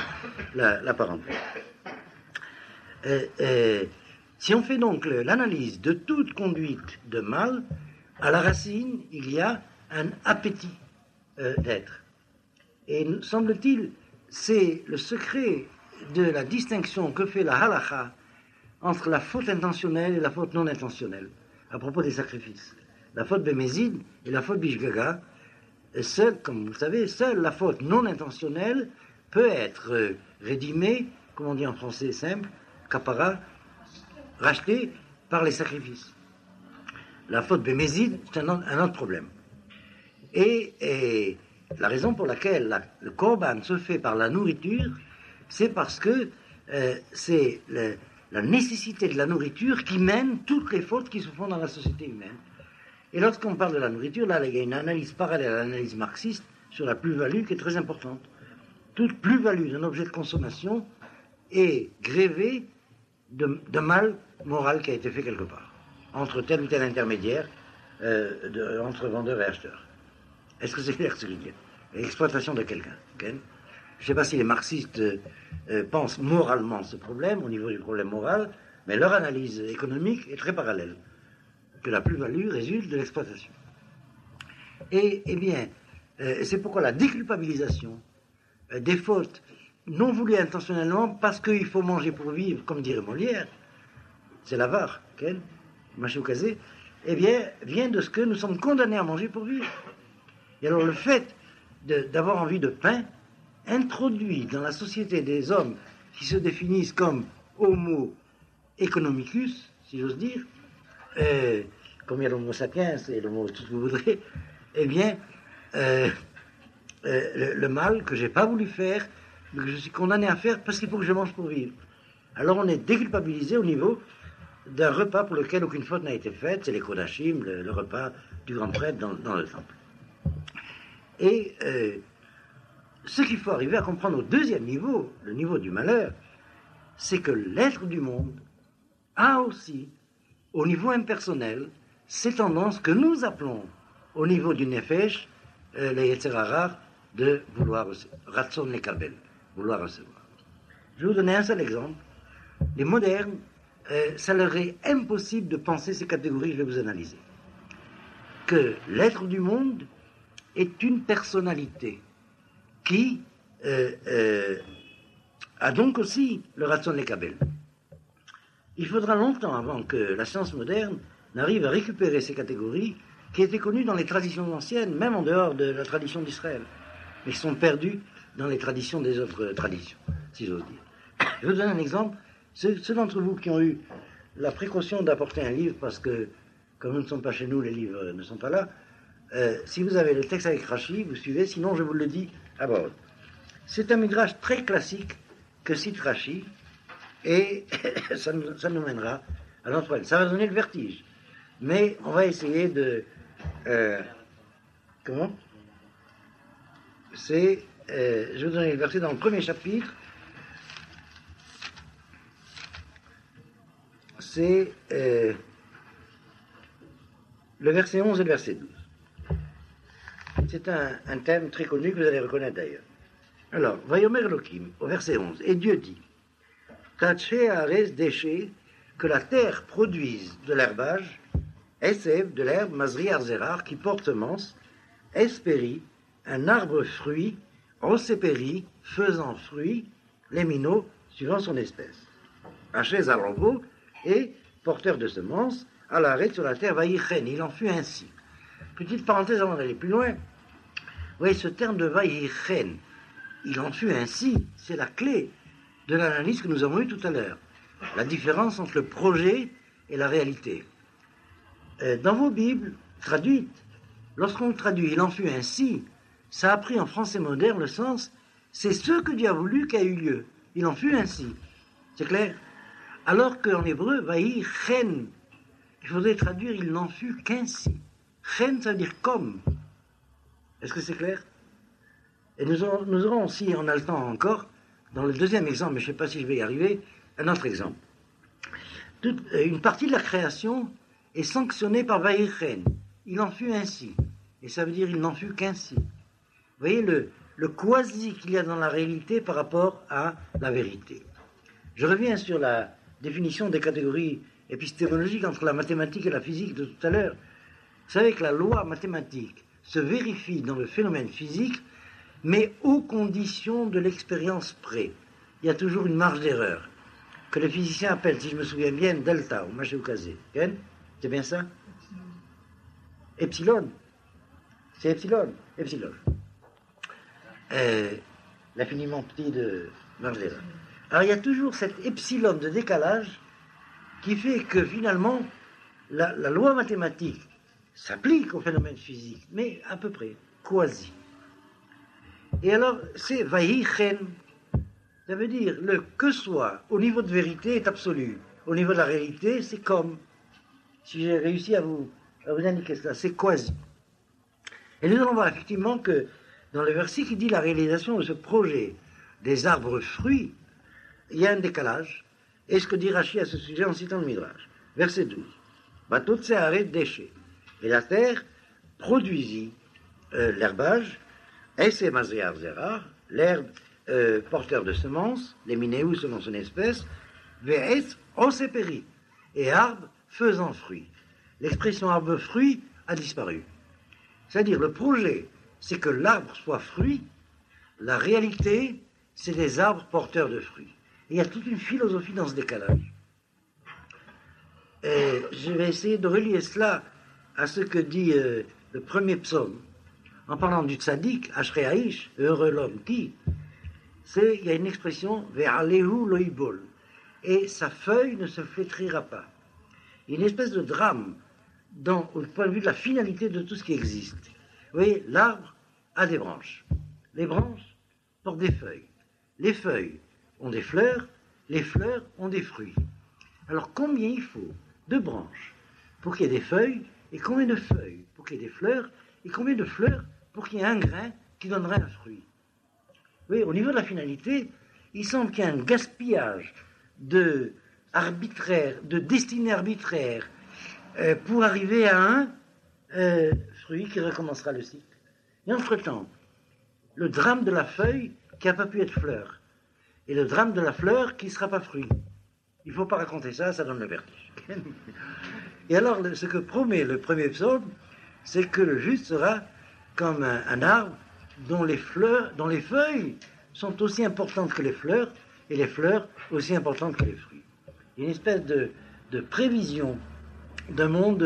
la parenthèse. Si on fait donc l'analyse de toute conduite de mal, à la racine, il y a un appétit d'être. Et semble-t-il, c'est le secret de la distinction que fait la halakha entre la faute intentionnelle et la faute non intentionnelle, à propos des sacrifices. La faute bémézide et la faute bishgaga, seule, comme vous savez, seule la faute non intentionnelle peut être rédimée, comme on dit en français simple, kapara, rachetée par les sacrifices. La faute bémézide, c'est un autre problème. Et la raison pour laquelle le korban se fait par la nourriture, c'est parce que c'est la nécessité de la nourriture qui mène toutes les fautes qui se font dans la société humaine. Et lorsqu'on parle de la nourriture, là, il y a une analyse parallèle à l'analyse marxiste sur la plus-value qui est très importante. Toute plus-value d'un objet de consommation est grévée de mal moral qui a été fait quelque part, entre tel ou tel intermédiaire, entre vendeur et acheteur. Est-ce que c'est clair ce que je veux dire? L'exploitation de quelqu'un. Okay? Je ne sais pas si les marxistes pensent moralement ce problème, au niveau du problème moral, mais leur analyse économique est très parallèle, que la plus-value résulte de l'exploitation. Et eh bien, c'est pourquoi la déculpabilisation des fautes non voulues intentionnellement, parce qu'il faut manger pour vivre, comme dirait Molière, c'est l'avare, Machiokazé, eh bien, vient de ce que nous sommes condamnés à manger pour vivre. Et alors le fait d'avoir envie de pain introduit dans la société des hommes qui se définissent comme homo economicus, si j'ose dire, comme il y a l'homo sapiens et l'homo tout ce que vous voudrez, eh bien, le mal que j'ai pas voulu faire, mais que je suis condamné à faire parce qu'il faut que je mange pour vivre. Alors on est déculpabilisé au niveau d'un repas pour lequel aucune faute n'a été faite, c'est les Kodachim, le repas du grand prêtre dans le temple. Et ce qu'il faut arriver à comprendre au deuxième niveau, le niveau du malheur, c'est que l'être du monde a aussi, au niveau impersonnel, ces tendances que nous appelons, au niveau du nefesh, les Yetzer Hara, de vouloir recevoir, Ratson Lekabel, vouloir recevoir. Je vais vous donner un seul exemple. Les modernes, ça leur est impossible de penser ces catégories, je vais vous analyser. Que l'être du monde est une personnalité qui a donc aussi le Ratson Lekabel. Il faudra longtemps avant que la science moderne n'arrive à récupérer ces catégories qui étaient connues dans les traditions anciennes, même en dehors de la tradition d'Israël, mais qui sont perdues dans les traditions des autres traditions, si j'ose dire. Je vais vous donner un exemple. Ceux d'entre vous qui ont eu la précaution d'apporter un livre, parce que, comme nous ne sommes pas chez nous, les livres ne sont pas là, si vous avez le texte avec Rashi, vous suivez, sinon je vous le dis à bord. C'est un midrash très classique que cite Rashi, et ça nous mènera à notre problème. Ça va donner le vertige. Mais on va essayer de... comment ? C'est... je vais vous donner le verset dans le premier chapitre. C'est le verset 11 et le verset 12. C'est un thème très connu que vous allez reconnaître d'ailleurs. Alors, Vayomer Elohim, au verset 11, et Dieu dit, Taché Ares déché, que la terre produise de l'herbage, Esev, de l'herbe, Mazri Arzerar, qui porte semence, Espéri, un arbre fruit, Osépéri, faisant fruit, les minots, suivant son espèce. Hachez Alambo, et porteur de semences, à l'arrêt sur la terre, Vaïchen, il en fut ainsi. Petite parenthèse avant d'aller plus loin, vous voyez ce terme de Vaïchen, il en fut ainsi, c'est la clé de l'analyse que nous avons eue tout à l'heure. La différence entre le projet et la réalité. Dans vos Bibles traduites, lorsqu'on traduit il en fut ainsi, ça a pris en français moderne le sens c'est ce que Dieu a voulu qui a eu lieu. Il en fut ainsi. C'est clair? Alors qu'en hébreu, vaï chen, il faudrait traduire il n'en fut qu'ainsi. Chen, ça veut dire comme. Est-ce que c'est clair? Et nous aurons aussi, en a le temps encore, dans le deuxième exemple, mais je ne sais pas si je vais y arriver, un autre exemple. Une partie de la création est sanctionnée par Vaïchen. Il en fut ainsi. Et ça veut dire il n'en fut qu'ainsi. Vous voyez le quasi qu'il y a dans la réalité par rapport à la vérité. Je reviens sur la définition des catégories épistémologiques entre la mathématique et la physique de tout à l'heure. Vous savez que la loi mathématique se vérifie dans le phénomène physique, mais aux conditions de l'expérience près. Il y a toujours une marge d'erreur, que les physiciens appellent, si je me souviens bien, delta, ou machéokazé. C'est bien ça? Epsilon. C'est epsilon. Epsilon. L'infiniment petit de marge d'erreur. Alors il y a toujours cet epsilon de décalage qui fait que finalement, la loi mathématique s'applique au phénomène physique, mais à peu près, quasi. Et alors, c'est vaïchen. Ça veut dire, le que soit, au niveau de vérité, est absolu. Au niveau de la réalité, c'est comme. Si j'ai réussi à vous indiquer cela, c'est quasi. Et nous allons voir effectivement que, dans le verset qui dit la réalisation de ce projet des arbres fruits, il y a un décalage. Et ce que dit Rashi à ce sujet en citant le Midrash. Verset 12. Batot seharet déchets. Et la terre produisit l'herbage, et c'est mazriar zera, l'herbe porteur de semences, les minéus selon son espèce, ve'etz oseperi, et arbre faisant fruit. L'expression arbre-fruit a disparu. C'est-à-dire, le projet, c'est que l'arbre soit fruit, la réalité, c'est des arbres porteurs de fruits. Et il y a toute une philosophie dans ce décalage. Et je vais essayer de relier cela à ce que dit le premier psaume. En parlant du tzaddik, Ashrei Haïsh, heureux l'homme qui, il y a une expression, ve'alehu lo yibol, et sa feuille ne se flétrira pas. Il y a une espèce de drame au point de vue de la finalité de tout ce qui existe. Vous voyez, l'arbre a des branches. Les branches portent des feuilles. Les feuilles ont des fleurs, les fleurs ont des fruits. Alors combien il faut de branches pour qu'il y ait des feuilles, et combien de feuilles pour qu'il y ait des fleurs, et combien de fleurs pour qu'il y ait un grain qui donnerait un fruit. Oui, au niveau de la finalité, il semble qu'il y a un gaspillage de destinée arbitraire pour arriver à un fruit qui recommencera le cycle. Et entre-temps, le drame de la feuille qui n'a pas pu être fleur, et le drame de la fleur qui ne sera pas fruit. Il ne faut pas raconter ça, ça donne le vertige. Et alors, ce que promet le premier psaume, c'est que le juste sera comme un arbre dont les feuilles sont aussi importantes que les fleurs, et les fleurs aussi importantes que les fruits. Il y a une espèce de prévision d'un monde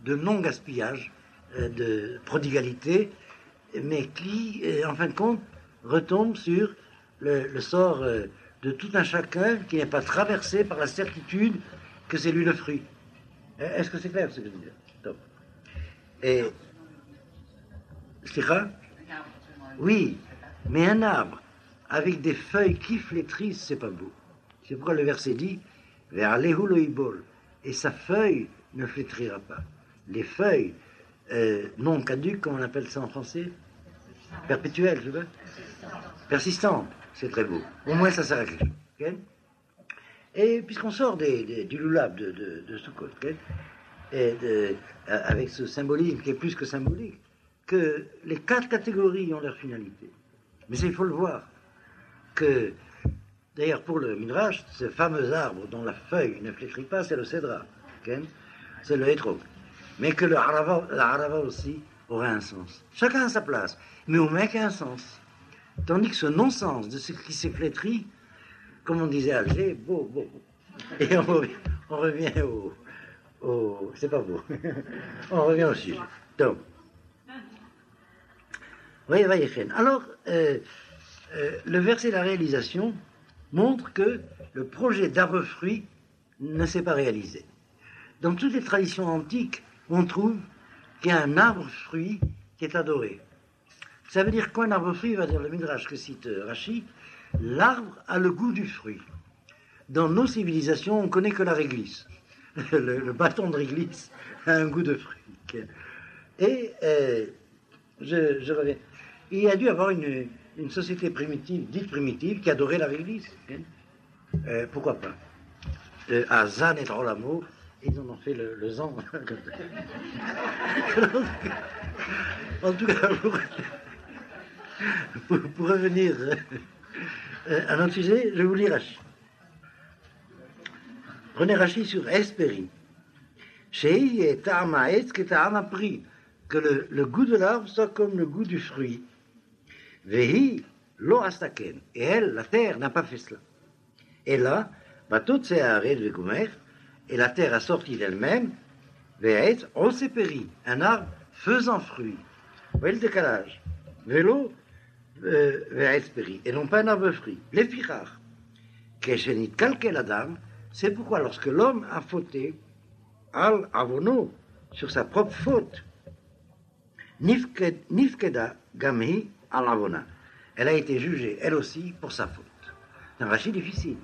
de non-gaspillage, de prodigalité, mais qui, en fin de compte, retombe sur le sort de tout un chacun qui n'est pas traversé par la certitude que c'est lui le fruit. Est-ce que c'est clair ce que je veux dire? Donc. Et oui, mais un arbre avec des feuilles qui flétrissent, c'est pas beau. C'est pourquoi le verset dit vers Lehu lo yibol, et sa feuille ne flétrira pas. Les feuilles non caduques, comme on appelle ça en français, perpétuelles, je veux. Persistantes, c'est très beau. Au moins ça sert à quelque chose. Okay? Et puisqu'on sort du loulab de Sukkot, okay? Avec ce symbolisme qui est plus que symbolique, que les 4 catégories ont leur finalité. Mais il faut le voir, que d'ailleurs pour le Midrash, ce fameux arbre dont la feuille ne flétrit pas, c'est le cédra, okay? C'est le hétrog. Mais que la harava aussi aurait un sens. Chacun a sa place, mais au mec a un sens. Tandis que ce non-sens de ce qui s'est flétri, comme on disait à Alger, beau. Et on revient au c'est pas beau. On revient au sujet. Donc, oui, alors, le verset de la réalisation montre que le projet d'arbre-fruit ne s'est pas réalisé. Dans toutes les traditions antiques, on trouve qu'il y a un arbre-fruit qui est adoré. Ça veut dire quoi un arbre-fruit? Va dire le Midrash que cite Rashi. L'arbre a le goût du fruit. Dans nos civilisations, on connaît que la réglisse. Le bâton de réglisse a un goût de fruit. Et je reviens. Il y a dû avoir une société primitive, dite primitive, qui adorait la réglisse. Pourquoi pas? À Zan et Rolamo, ils en ont fait le zan. En tout cas, pour revenir à notre sujet, je vous lis Rashi. Prenez Rashi sur Espéri. Shei et Ta'ama Etz que Ta'ama Pri. Que le goût de l'arbre soit comme le goût du fruit. Vehi lo astaken. Et elle, la terre, n'a pas fait cela. Et là, batot se'ared vegomer, et la terre a sorti d'elle-même, ve'etz oseperi, un arbre faisant fruit. Vous voyez le décalage. Vélo, ve'etz peri, et non pas un arbre fruit. Les firach, keshenit kalkel adam, c'est pourquoi lorsque l'homme a fauté, al avono, sur sa propre faute, nifkeda gamhi al avona, elle a été jugée, elle aussi, pour sa faute. C'est un rachis difficile,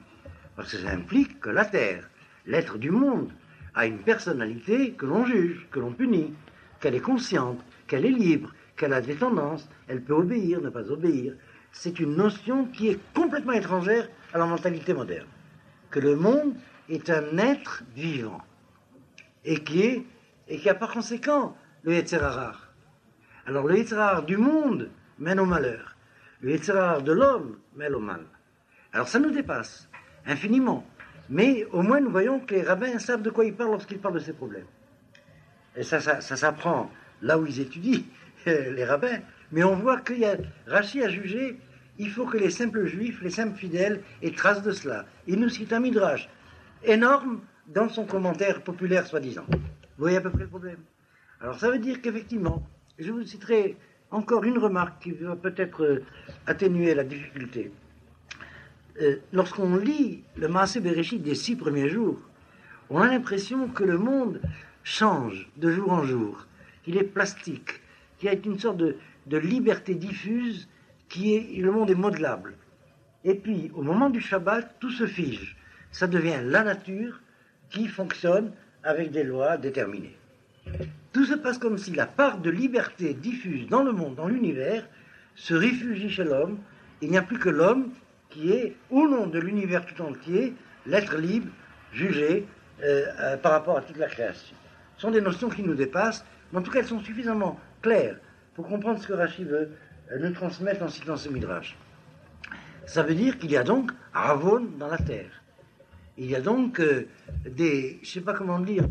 parce que ça implique que la terre, l'être du monde, a une personnalité que l'on juge, que l'on punit, qu'elle est consciente, qu'elle est libre, qu'elle a des tendances, elle peut obéir, ne pas obéir. C'est une notion qui est complètement étrangère à la mentalité moderne. Que le monde est un être vivant, et qui a par conséquent le Yetzer Hara. Alors le Yetzer Hara du monde mène au malheur. Le Yetzer Hara de l'homme mêle au mal. Alors ça nous dépasse, infiniment. Mais au moins nous voyons que les rabbins savent de quoi ils parlent lorsqu'ils parlent de ces problèmes. Et ça s'apprend là où ils étudient, les rabbins. Mais on voit qu'il y a, Rashi a jugé, il faut que les simples juifs, les simples fidèles, aient trace de cela. Il nous cite un midrash énorme dans son commentaire populaire soi-disant. Vous voyez à peu près le problème. Alors ça veut dire qu'effectivement, je vous citerai encore une remarque qui va peut-être atténuer la difficulté. Lorsqu'on lit le Maaseh Bereshit des 6 premiers jours, on a l'impression que le monde change de jour en jour, qu'il est plastique, qu'il y a une sorte de liberté diffuse, le monde est modelable. Et puis, au moment du Shabbat, tout se fige. Ça devient la nature qui fonctionne avec des lois déterminées. Tout se passe comme si la part de liberté diffuse dans le monde, dans l'univers, se réfugie chez l'homme. Il n'y a plus que l'homme qui est, au nom de l'univers tout entier, l'être libre, jugé par rapport à toute la création. Ce sont des notions qui nous dépassent, mais en tout cas elles sont suffisamment claires pour comprendre ce que Rashi veut nous transmettre en citant ce midrash. Ça veut dire qu'il y a donc Ravon dans la terre. Il y a donc je ne sais pas comment dire,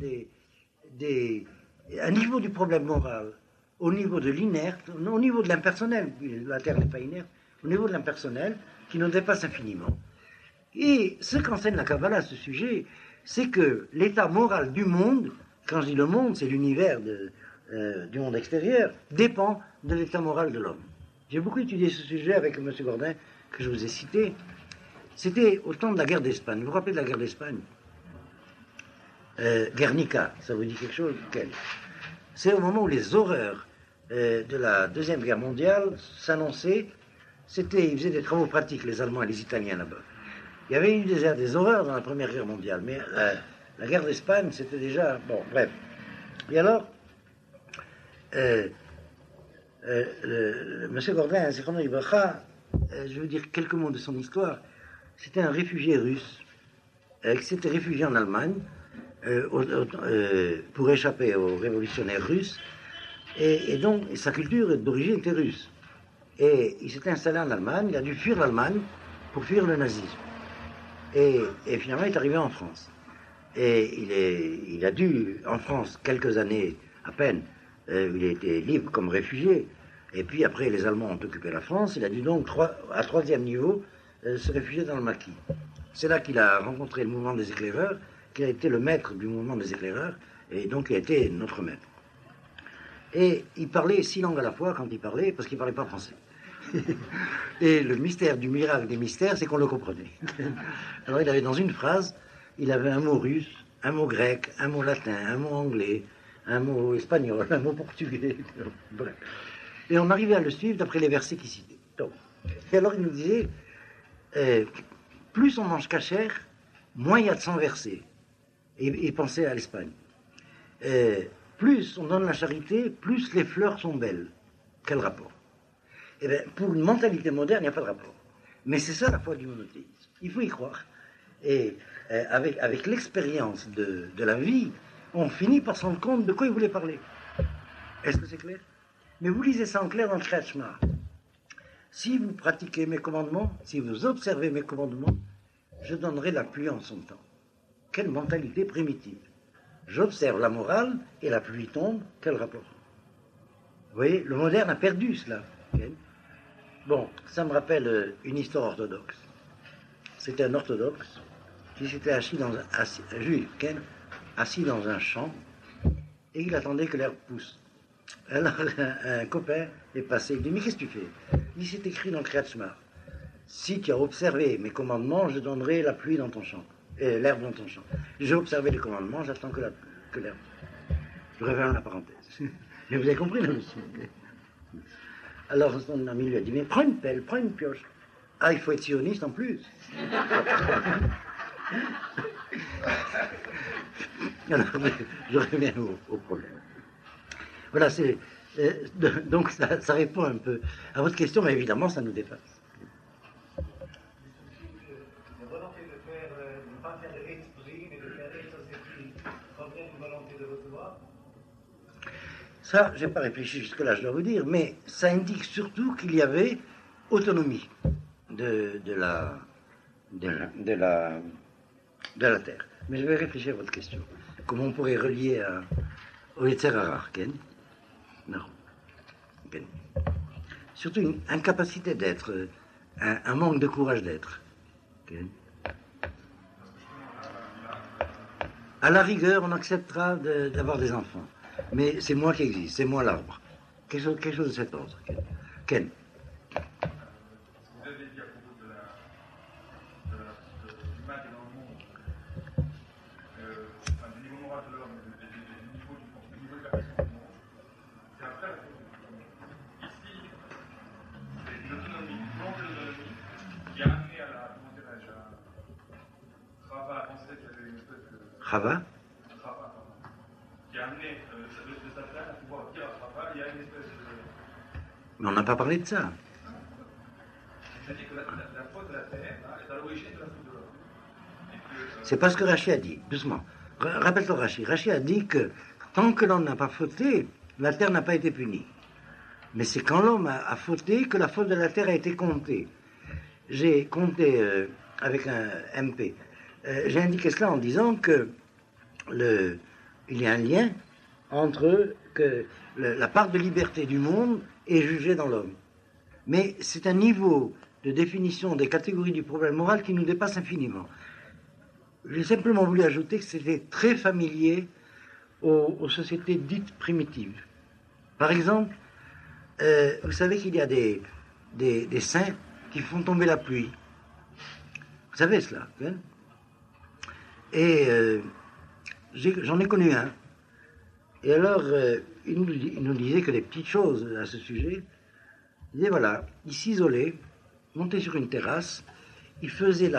un niveau du problème moral, au niveau de l'inerte, au niveau de l'impersonnel, la terre n'est pas inerte, au niveau de l'impersonnel, qui nous dépasse infiniment. Et ce qu'enseigne la Kabbalah à ce sujet, c'est que l'état moral du monde, quand je dis le monde, c'est l'univers du monde extérieur, dépend de l'état moral de l'homme. J'ai beaucoup étudié ce sujet avec M. Gordin, que je vous ai cité. C'était au temps de la guerre d'Espagne. Vous vous rappelez de la guerre d'Espagne? Guernica, ça vous dit quelque chose? C'est au moment où les horreurs de la Deuxième Guerre mondiale s'annonçaient. Ils faisaient des travaux pratiques, les Allemands et les Italiens là-bas. Il y avait eu des horreurs dans la Première Guerre mondiale, mais la guerre d'Espagne, c'était déjà... Bon, bref. Et alors, M. Gordin, je veux dire quelques mots de son histoire. C'était un réfugié russe qui s'était réfugié en Allemagne pour échapper aux révolutionnaires russes. Et donc, sa culture d'origine était russe. Et il s'était installé en Allemagne, il a dû fuir l'Allemagne pour fuir le nazisme. Et finalement, il est arrivé en France. Et il a dû, en France, quelques années à peine, il a été libre comme réfugié. Et puis après, les Allemands ont occupé la France. Il a dû donc, à 3e niveau, se réfugier dans le maquis. C'est là qu'il a rencontré le mouvement des éclaireurs, qu'il a été le maître du mouvement des éclaireurs, et donc il a été notre maître. Et il parlait 6 langues à la fois quand il parlait, parce qu'il ne parlait pas français. Et le mystère du miracle des mystères, c'est qu'on le comprenait. Alors il avait dans une phrase, il avait un mot russe, un mot grec, un mot latin, un mot anglais, un mot espagnol, un mot portugais. Bref. Et on arrivait à le suivre d'après les versets qu'il citait. Donc, et alors il nous disait, plus on mange cachère, moins il y a de sang versé. Et il pensait à l'Espagne. Plus on donne la charité, plus les fleurs sont belles. Quel rapport? Eh bien, pour une mentalité moderne, il n'y a pas de rapport. Mais c'est ça la foi du monothéisme. Il faut y croire. Et avec l'expérience de la vie, on finit par se rendre compte de quoi il voulait parler. Est-ce que c'est clair? Mais vous lisez ça en clair dans le Kriyat Shema. Si vous pratiquez mes commandements, si vous observez mes commandements, je donnerai la pluie en son temps. Quelle mentalité primitive. J'observe la morale et la pluie tombe, quel rapport? Vous voyez, le moderne a perdu cela. Bon, ça me rappelle une histoire orthodoxe. C'était un orthodoxe qui s'était assis dans un juif, assis dans un champ, et il attendait que l'herbe pousse. Alors un copain est passé, il dit, mais qu'est-ce que tu fais? Il dit, c'est écrit dans le Kriyat Shema. Si tu as observé mes commandements, je donnerai la pluie dans ton champ, l'herbe dans ton champ. J'ai observé les commandements, j'attends que l'herbe. Je reviens à la parenthèse. Mais vous avez compris la leçon. Alors son ami lui a dit, mais prends une pelle, prends une pioche. Ah, il faut être sioniste en plus. Alors, je reviens au problème. Voilà, donc ça répond un peu à votre question, mais évidemment, ça nous dépasse. La volonté de ne pas faire de esprit, mais de faire exaucétie, provient d'une volonté de recevoir? Ça, je n'ai pas réfléchi jusque-là, je dois vous dire, mais ça indique surtout qu'il y avait autonomie de la Terre. Mais je vais réfléchir à votre question. Comment on pourrait relier au Yetzer Hara, Ken? Non. Ken. Surtout une incapacité d'être, un manque de courage d'être. Ken. À la rigueur, on acceptera d'avoir des enfants. Mais c'est moi qui existe, c'est moi l'arbre. Quelque chose de cet ordre. Ken. Vous avez dit à propos du mal qui est dans le monde, du niveau moral de l'homme et du niveau de la personne du monde, c'est après la chose. Ici, c'est une autonomie, une grande autonomie qui a amené à la, comment dirais-je, à Rava à penser qu'il y avait une espèce de... Rava? Rava, qui a amené de Satan à pouvoir dire à Rava, il y a une espèce de... Mais on n'a pas parlé de ça. Je dis que la faute de la terre est à l'origine de la faute de l'homme. C'est pas ce que Rachid a dit, doucement. Rappelle-toi Rachid. Rachid a dit que tant que l'homme n'a pas fauté, la terre n'a pas été punie. Mais c'est quand l'homme a fauté que la faute de la terre a été comptée. J'ai compté avec un MP. J'ai indiqué cela en disant que il y a un lien entre que la part de liberté du monde est jugée dans l'homme. Mais c'est un niveau de définition des catégories du problème moral qui nous dépasse infiniment. J'ai simplement voulu ajouter que c'était très familier aux sociétés dites primitives. Par exemple, vous savez qu'il y a des saints qui font tomber la pluie. Vous savez cela, hein? Et j'en ai connu un. Et alors, il nous disait que des petites choses à ce sujet. Il disait, voilà, il s'isolait, montait sur une terrasse, il faisait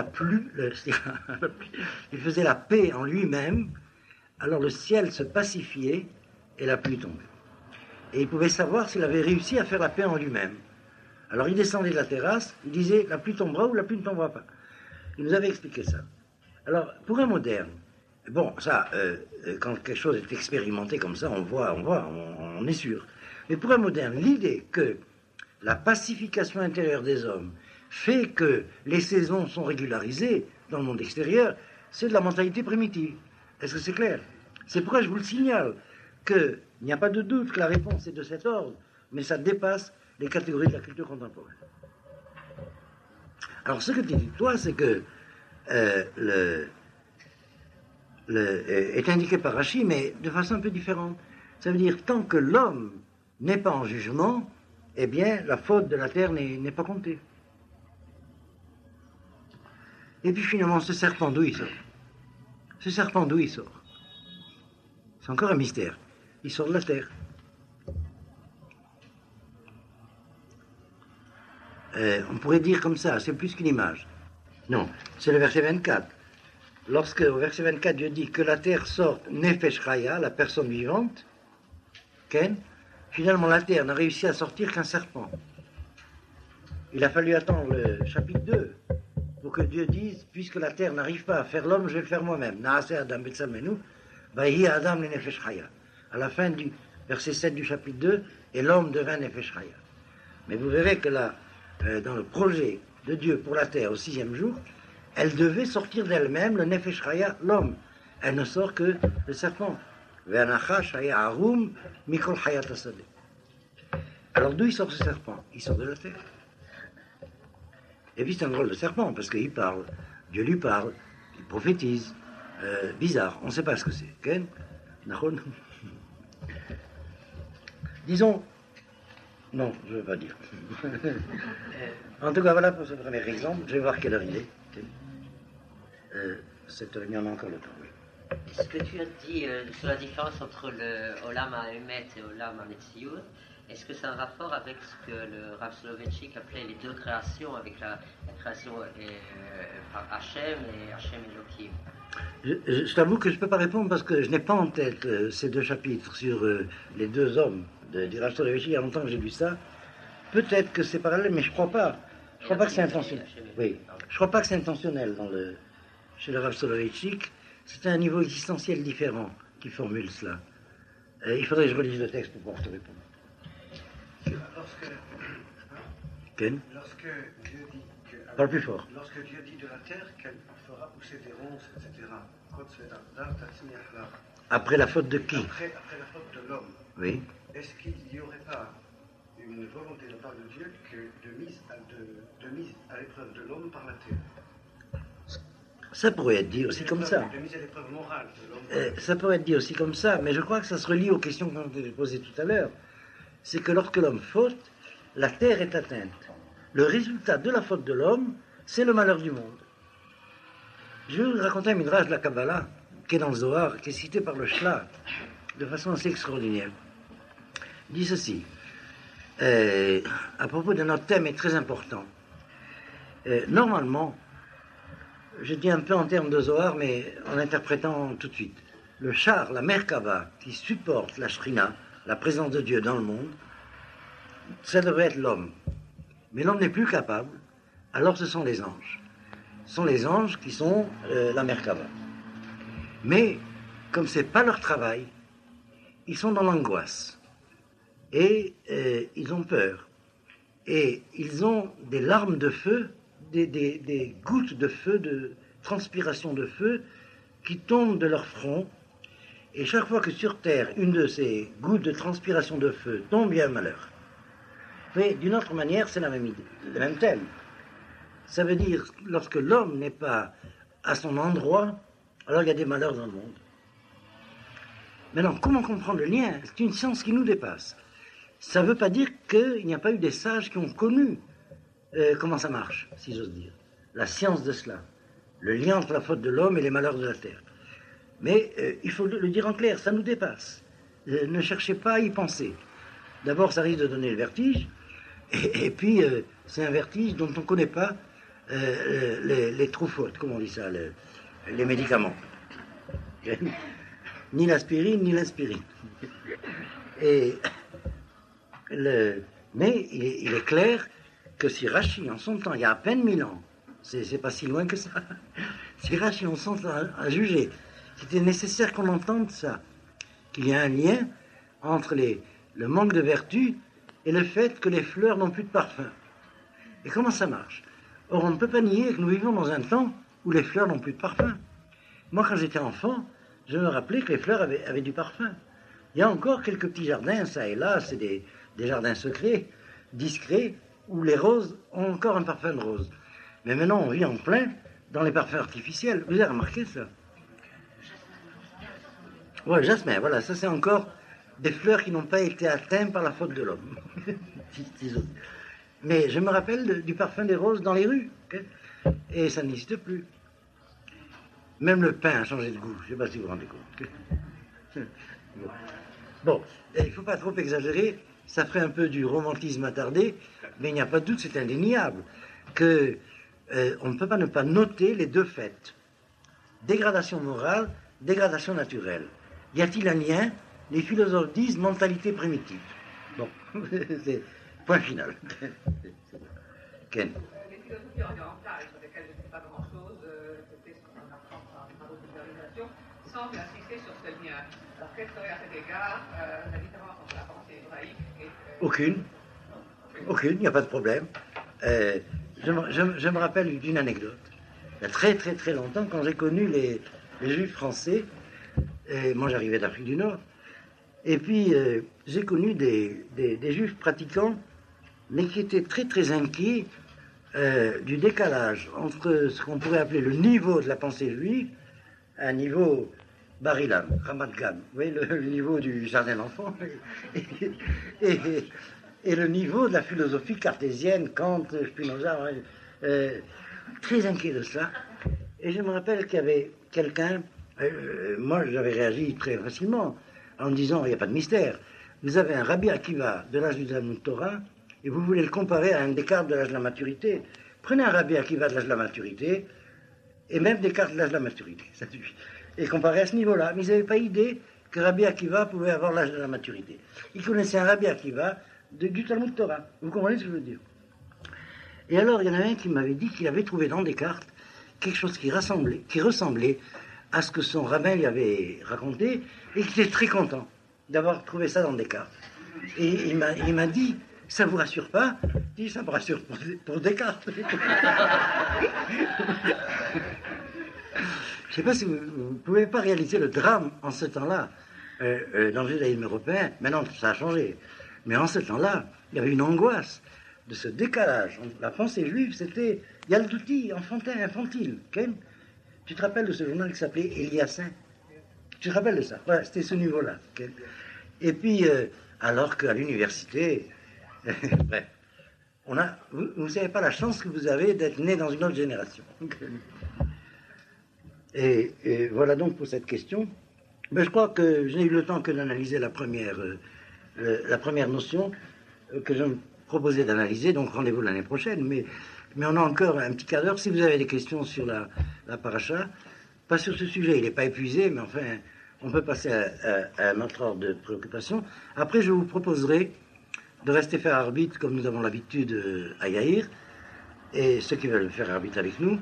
il faisait la paix en lui-même, alors le ciel se pacifiait et la pluie tombait. Et il pouvait savoir s'il avait réussi à faire la paix en lui-même. Alors il descendait de la terrasse, il disait, la pluie tombera ou la pluie ne tombera pas. Il nous avait expliqué ça. Alors, pour un moderne, bon, ça, quand quelque chose est expérimenté comme ça, on est sûr. Mais pour un moderne, l'idée que la pacification intérieure des hommes fait que les saisons sont régularisées dans le monde extérieur, c'est de la mentalité primitive. Est-ce que c'est clair? C'est pourquoi je vous le signale, qu'il n'y a pas de doute que la réponse est de cet ordre, mais ça dépasse les catégories de la culture contemporaine. Alors ce que tu dis, toi, c'est que est indiqué par Rachid, mais de façon un peu différente. Ça veut dire, tant que l'homme n'est pas en jugement, eh bien, la faute de la terre n'est pas comptée. Et puis finalement, ce serpent, d'où il sort? Ce serpent, d'où il sort? C'est encore un mystère. Il sort de la terre. On pourrait dire comme ça, c'est plus qu'une image. Non, c'est le verset 24. Lorsque, au verset 24, Dieu dit que la terre sorte Nefesh Chaya, la personne vivante, Ken, finalement la terre n'a réussi à sortir qu'un serpent. Il a fallu attendre le chapitre 2 pour que Dieu dise, puisque la terre n'arrive pas à faire l'homme, je vais le faire moi-même. Naase Adam Betsalmenu, Vahi Adam le Nefesh Chaya. À la fin du verset 7 du chapitre 2, et l'homme devint Nefesh Chaya. Mais vous verrez que là, dans le projet de Dieu pour la terre au 6e jour, elle devait sortir d'elle-même le Nefesh Chaya, l'homme. Elle ne sort que le serpent. Alors d'où il sort ce serpent? Il sort de la terre. Et puis c'est un drôle de serpent, parce qu'il parle, Dieu lui parle, il prophétise. Bizarre, on ne sait pas ce que c'est. Ken? Disons, non, je ne veux pas dire. En tout cas, voilà pour ce premier exemple. Je vais voir quelle heure il est. Cette réunion, on a encore le temps. Oui. Ce que tu as dit sur la différence entre le Olam HaEmet et Olam HaMetziut, est-ce que c'est un rapport avec ce que le Rav Soloveitchik appelait les deux créations, avec la création par Hachem et Hachem Elohim? Je t'avoue que je ne peux pas répondre parce que je n'ai pas en tête ces deux chapitres sur les deux hommes du Rav Soloveitchik. Il y a longtemps que j'ai lu ça. Peut-être que c'est parallèle, mais je ne crois pas. Je ne crois pas que c'est intentionnel. Oui, je crois pas que c'est intentionnel chez le Rav Soloveitchik. C'est un niveau existentiel différent qui formule cela. Il faudrait que je relise le texte pour pouvoir te répondre. Ken, Lorsque Dieu dit que, parle plus fort. lorsque Dieu dit de la terre qu'elle fera pousser des ronces, etc. Après la faute de qui? Après la faute de l'homme. Oui. Est-ce qu'il n'y aurait pas une volonté de part de Dieu de mise à l'épreuve de l'homme par la terre? Ça pourrait être dit aussi comme ça. De mise à l'épreuve morale de l'homme. Ça pourrait être dit aussi comme ça, mais je crois que ça se relie aux questions qu'on a posées tout à l'heure. C'est que lorsque l'homme faute, la terre est atteinte. Le résultat de la faute de l'homme, c'est le malheur du monde. Je vais vous raconter un midrash de la Kabbalah, qui est dans le Zohar, qui est cité par le Shla, de façon assez extraordinaire. Il dit ceci, à propos de notre thème est très important. Normalement, je dis un peu en termes de Zohar, mais en interprétant tout de suite, le char, la Merkava, qui supporte la Shrina, la présence de Dieu dans le monde, ça devrait être l'homme. Mais l'homme n'est plus capable, alors ce sont les anges. Ce sont les anges qui sont la Merkava. Mais, comme ce n'est pas leur travail, ils sont dans l'angoisse. Et ils ont peur. Et ils ont des larmes de feu, des gouttes de feu, de transpiration de feu, qui tombent de leur front. Et chaque fois que sur Terre, une de ces gouttes de transpiration de feu tombe, il y a un malheur. Mais d'une autre manière, c'est la même idée, le même thème. Ça veut dire, lorsque l'homme n'est pas à son endroit, alors il y a des malheurs dans le monde. Maintenant, comment comprendre le lien? C'est une science qui nous dépasse. Ça ne veut pas dire qu'il n'y a pas eu des sages qui ont connu comment ça marche, si j'ose dire. La science de cela. Le lien entre la faute de l'homme et les malheurs de la terre. Mais il faut le dire en clair, ça nous dépasse. Ne cherchez pas à y penser. D'abord, ça risque de donner le vertige. Et puis, c'est un vertige dont on ne connaît pas les trous-fautes, comment on dit ça, les médicaments. Ni l'aspirine, ni l'aspirine. Mais il est clair que si Rachi, en son temps, il y a à peine 1000 ans, c'est pas si loin que ça, si Rachi, en son temps, a jugé c'était nécessaire qu'on entende ça, qu'il y a un lien entre le manque de vertu et le fait que les fleurs n'ont plus de parfum. Et comment ça marche? Or, on ne peut pas nier que nous vivons dans un temps où les fleurs n'ont plus de parfum. Moi, quand j'étais enfant, je me rappelais que les fleurs avaient du parfum. Il y a encore quelques petits jardins, ça et là, c'est des jardins secrets, discrets, où les roses ont encore un parfum de rose. Mais maintenant, on vit en plein dans les parfums artificiels. Vous avez remarqué ça? Oui, jasmin, voilà, ça c'est encore des fleurs qui n'ont pas été atteintes par la faute de l'homme. Mais je me rappelle du parfum des roses dans les rues, okay? Et ça n'existe plus. Même le pain a changé de goût, je ne sais pas si vous vous rendez compte. Bon, il ne faut pas trop exagérer, ça ferait un peu du romantisme attardé, mais il n'y a pas de doute, c'est indéniable, que on ne peut pas ne pas noter les deux faits. Dégradation morale, dégradation naturelle. Y a-t-il un lien? Les philosophes disent mentalité primitive. Bon, c'est point final. Ken. Les philosophies orientales, sur lesquelles je ne sais pas grand-chose, c'était ce qu'on apprend par travaux de vulgarisation, semblent insister sur ce lien. Alors, quelle serait à cet égard la différence entre la pensée hébraïque et... Aucune, il n'y a pas de problème. Je me rappelle d'une anecdote. Il y a très très très longtemps, quand j'ai connu les juifs français, moi j'arrivais d'Afrique du Nord, et puis j'ai connu des juifs pratiquants, mais qui étaient très très inquiets du décalage entre ce qu'on pourrait appeler le niveau de la pensée juive, un niveau Bar-Ilan, Ramat Gan, vous voyez le niveau du jardin d'enfants, et le niveau de la philosophie cartésienne, Kant, Spinoza, très inquiet de cela. Et je me rappelle qu'il y avait quelqu'un, moi j'avais réagi très facilement, en me disant, il n'y a pas de mystère, vous avez un Rabbi Akiva de l'âge du Talmud Torah, et vous voulez le comparer à un Descartes de l'âge de la maturité. Prenez un Rabbi Akiva de l'âge de la maturité, et même Descartes de l'âge de la maturité, ça suffit. Et comparez à ce niveau-là. Mais ils n'avaient pas idée que Rabbi Akiva pouvait avoir l'âge de la maturité. Ils connaissaient un Rabbi Akiva du Talmud Torah. Vous comprenez ce que je veux dire? Et alors, il y en avait un qui m'avait dit qu'il avait trouvé dans Descartes quelque chose qui ressemblait à ce que son rabbin lui avait raconté, et qu'il était très content d'avoir trouvé ça dans Descartes. Et il m'a dit, Ça ne vous rassure pas? Dis, ça me rassure pour Descartes. Je ne sais pas si vous ne pouvez pas réaliser le drame en ce temps-là, dans le judaïsme européen. Maintenant, ça a changé. Mais en ce temps-là, il y avait une angoisse de ce décalage. La pensée juive, c'était Yaldouti, enfantin, infantile. Okay? Tu te rappelles de ce journal qui s'appelait Eliassin? Tu te rappelles de ça? Voilà, c'était ce niveau-là. Okay? Et puis, alors qu'à l'université, bref, vous ne savez pas la chance que vous avez d'être né dans une autre génération. Et voilà donc pour cette question. Mais je crois que je n'ai eu le temps que d'analyser la première notion que je me proposais d'analyser, donc rendez-vous l'année prochaine. Mais on a encore un petit quart d'heure. Si vous avez des questions sur la paracha, pas sur ce sujet, il n'est pas épuisé, mais enfin, on peut passer à un autre ordre de préoccupation. Après, je vous proposerai de rester faire arbitre, comme nous avons l'habitude à Yaïr, et ceux qui veulent faire arbitre avec nous.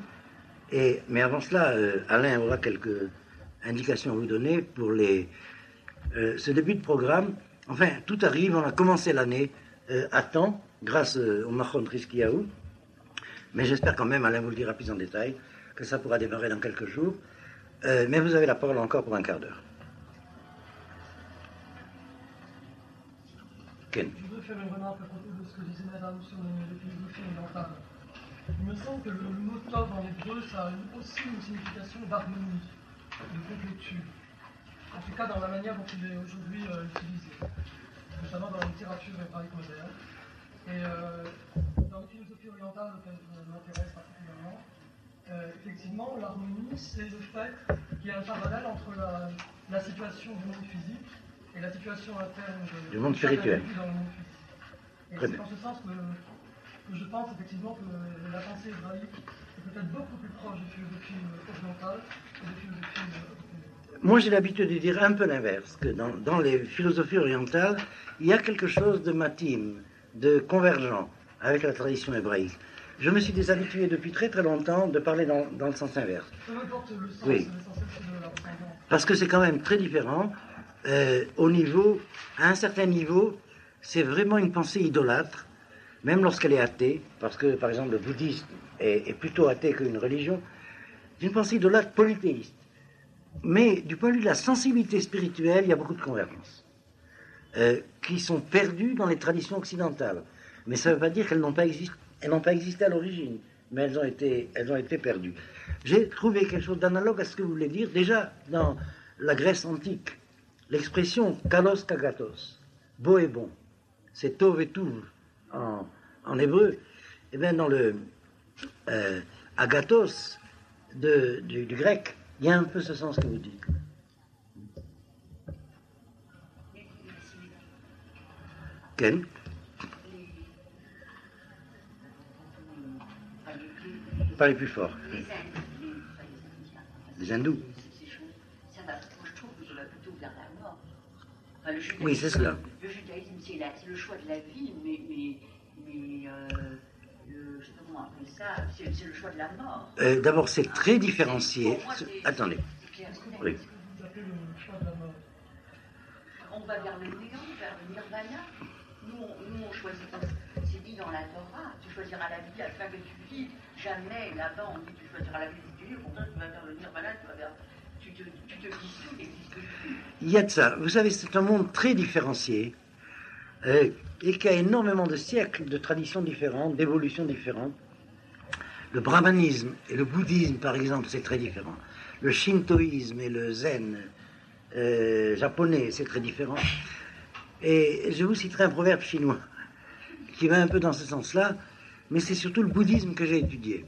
Mais avant cela, Alain aura quelques indications à vous donner pour ce début de programme. Enfin, tout arrive, on a commencé l'année à temps, grâce au Machon Triskiaou, mais j'espère quand même, Alain vous le dira plus en détail, que ça pourra démarrer dans quelques jours. Mais vous avez la parole encore pour un quart d'heure. Ken. Je voudrais faire une remarque à propos de ce que disait Madame sur les philosophies orientales. Il me semble que le mot tov en hébreu, ça a aussi une signification d'harmonie, de complétude. En tout cas, dans la manière dont il est aujourd'hui utilisé, notamment dans la littérature hébraïque moderne. Et dans les philosophies orientales auxquelles je m'intéresse particulièrement, effectivement, l'harmonie, c'est le fait qu'il y a un parallèle entre la situation du monde physique et la situation interne du monde spirituel. Dans le monde physique. Et c'est dans ce sens que je pense effectivement que la pensée hébraïque est peut-être beaucoup plus proche des philosophies orientales que des philosophies occidentales. Moi, j'ai l'habitude de dire un peu l'inverse, que dans les philosophies orientales, il y a quelque chose de matim, de convergent avec la tradition hébraïque. Je me suis déshabitué depuis très très longtemps de parler dans le sens inverse. Peu importe le sens, oui. L'essentiel c'est de la ressemblance. Parce que c'est quand même très différent. À un certain niveau, c'est vraiment une pensée idolâtre, même lorsqu'elle est athée, parce que, par exemple, le bouddhisme est plutôt athée qu'une religion. C'est une pensée idolâtre polythéiste. Mais du point de vue de la sensibilité spirituelle, il y a beaucoup de convergences qui sont perdues dans les traditions occidentales. Mais ça ne veut pas dire qu'elles n'ont pas existé à l'origine, mais elles ont été perdues. J'ai trouvé quelque chose d'analogue à ce que vous voulez dire. Déjà, dans la Grèce antique, l'expression kalos kagatos, beau et bon, c'est tov et tuv en hébreu. Et bien dans le agathos du grec, il y a un peu ce sens que vous dites. Ken? Parlez plus fort. Les hindous. Ça va, moi je trouve que ça va plutôt vers la mort. Enfin, Oui, c'est cela. Le judaïsme, c'est le choix de la vie, mais je sais pas comment appeler ça, c'est le choix de la mort. D'abord, c'est très différencié. Attendez. Oui. On va vers le néant, vers le nirvana. Nous, on choisit. C'est dit dans la Torah, tu choisiras la vie afin que tu vives. Jamais là-bas on dit tu choisiras la vie si tu vis. Pourtant, tu vas vers le nirvana, tu te dissous, n'existe plus. Il y a de ça. Vous savez, c'est un monde très différencié et qui a énormément de siècles de traditions différentes, d'évolutions différentes. Le brahmanisme et le bouddhisme, par exemple, c'est très différent. Le shintoïsme et le zen japonais, c'est très différent. Et je vous citerai un proverbe chinois qui va un peu dans ce sens-là, mais c'est surtout le bouddhisme que j'ai étudié.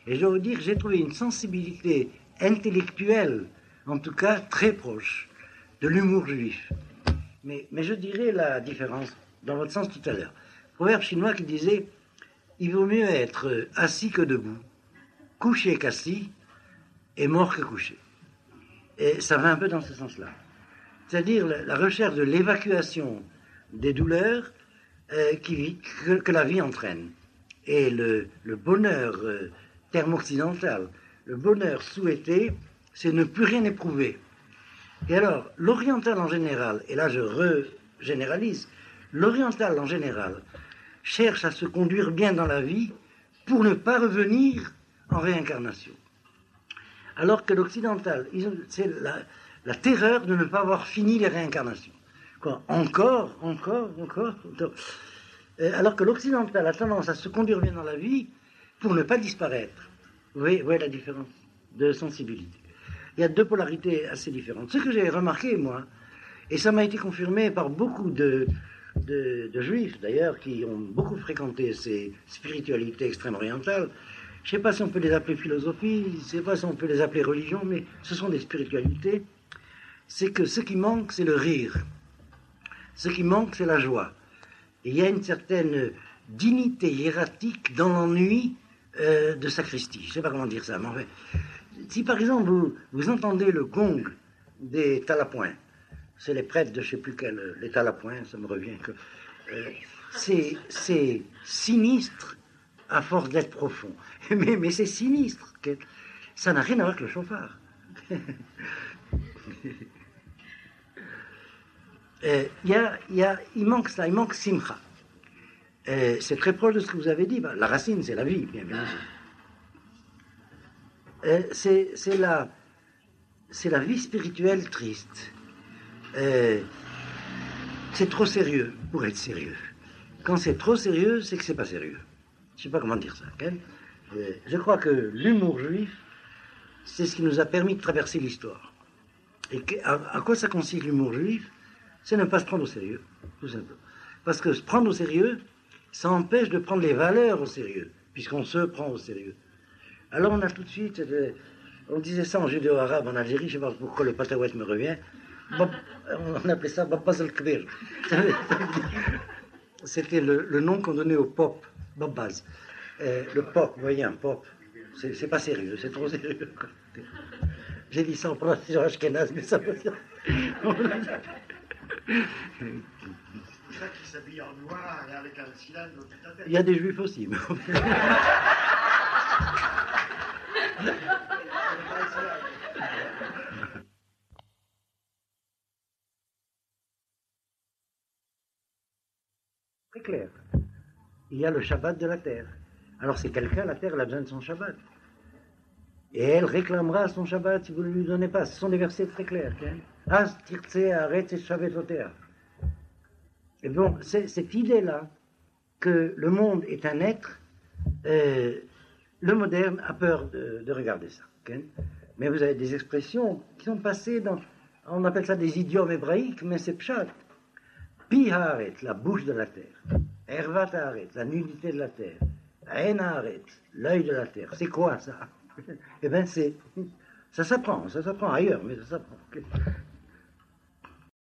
Et je dois vous dire que j'ai trouvé une sensibilité intellectuelle, en tout cas très proche, de l'humour juif. Mais je dirais la différence dans votre sens tout à l'heure. Proverbe chinois qui disait « Il vaut mieux être assis que debout, couché qu'assis, et mort que couché ». Et ça va un peu dans ce sens-là. C'est-à-dire la recherche de l'évacuation des douleurs que la vie entraîne. Et le bonheur terme occidental, le bonheur souhaité, c'est ne plus rien éprouver. Et alors, l'oriental en général, et là je généralise, l'oriental en général cherche à se conduire bien dans la vie pour ne pas revenir en réincarnation. Alors que l'occidental, c'est la terreur de ne pas avoir fini les réincarnations. Quoi, encore. Alors que l'occidental a tendance à se conduire bien dans la vie pour ne pas disparaître. Vous voyez la différence de sensibilité. Il y a deux polarités assez différentes. Ce que j'ai remarqué, moi, et ça m'a été confirmé par beaucoup de juifs, d'ailleurs, qui ont beaucoup fréquenté ces spiritualités extrême-orientales. Je ne sais pas si on peut les appeler philosophie, je ne sais pas si on peut les appeler religion, mais ce sont des spiritualités. C'est que ce qui manque, c'est le rire. Ce qui manque, c'est la joie. Et il y a une certaine dignité hiératique dans l'ennui de sacristie. Je ne sais pas comment dire ça, mais en fait, si par exemple vous entendez le gong des talapoins, c'est les prêtres de je ne sais plus quel, les talapoins, ça me revient que c'est sinistre à force d'être profond. Mais c'est sinistre. Ça n'a rien à voir avec le chauffard. Il manque ça, il manque simcha. C'est très proche de ce que vous avez dit. La racine, c'est la vie, bien sûr. C'est la vie spirituelle triste. C'est trop sérieux pour être sérieux. Quand c'est trop sérieux, c'est que c'est pas sérieux. Je ne sais pas comment dire ça. Je crois que l'humour juif, c'est ce qui nous a permis de traverser l'histoire. Et à quoi ça consiste l'humour juif? C'est ne pas se prendre au sérieux, tout simplement. Parce que se prendre au sérieux, ça empêche de prendre les valeurs au sérieux, puisqu'on se prend au sérieux. Alors on a tout de suite, on disait ça en judéo-arabe en Algérie, je ne sais pas pourquoi le patawet me revient, on appelait ça Babbaz al-Kbir. C'était le nom qu'on donnait au pop, Babbaz. Le pop, vous voyez, un pop, c'est pas sérieux, c'est trop sérieux. J'ai dit ça en prononciation ashkénaze, mais ça veut dire... C'est ça qui s'habille en noir et avec un cylindre au-dessus de la tête. Il y a des juifs aussi, mais... Très clair. Il y a le Shabbat de la terre. Alors c'est quelqu'un, la terre, elle a besoin de son Shabbat. Et elle réclamera son Shabbat si vous ne lui donnez pas. Ce sont des versets très clairs. As tirtse arrête Shabbatotea. Et bon, c'est cette idée-là que le monde est un être, le moderne a peur de regarder ça. Mais vous avez des expressions qui sont passées dans, on appelle ça des idiomes hébraïques, mais c'est pshat. Pi haaret, la bouche de la terre. Ervat haaret, la nudité de la terre. Ain haaret, l'œil de la terre. C'est quoi ça? Eh bien, ça s'apprend ailleurs, mais ça s'apprend.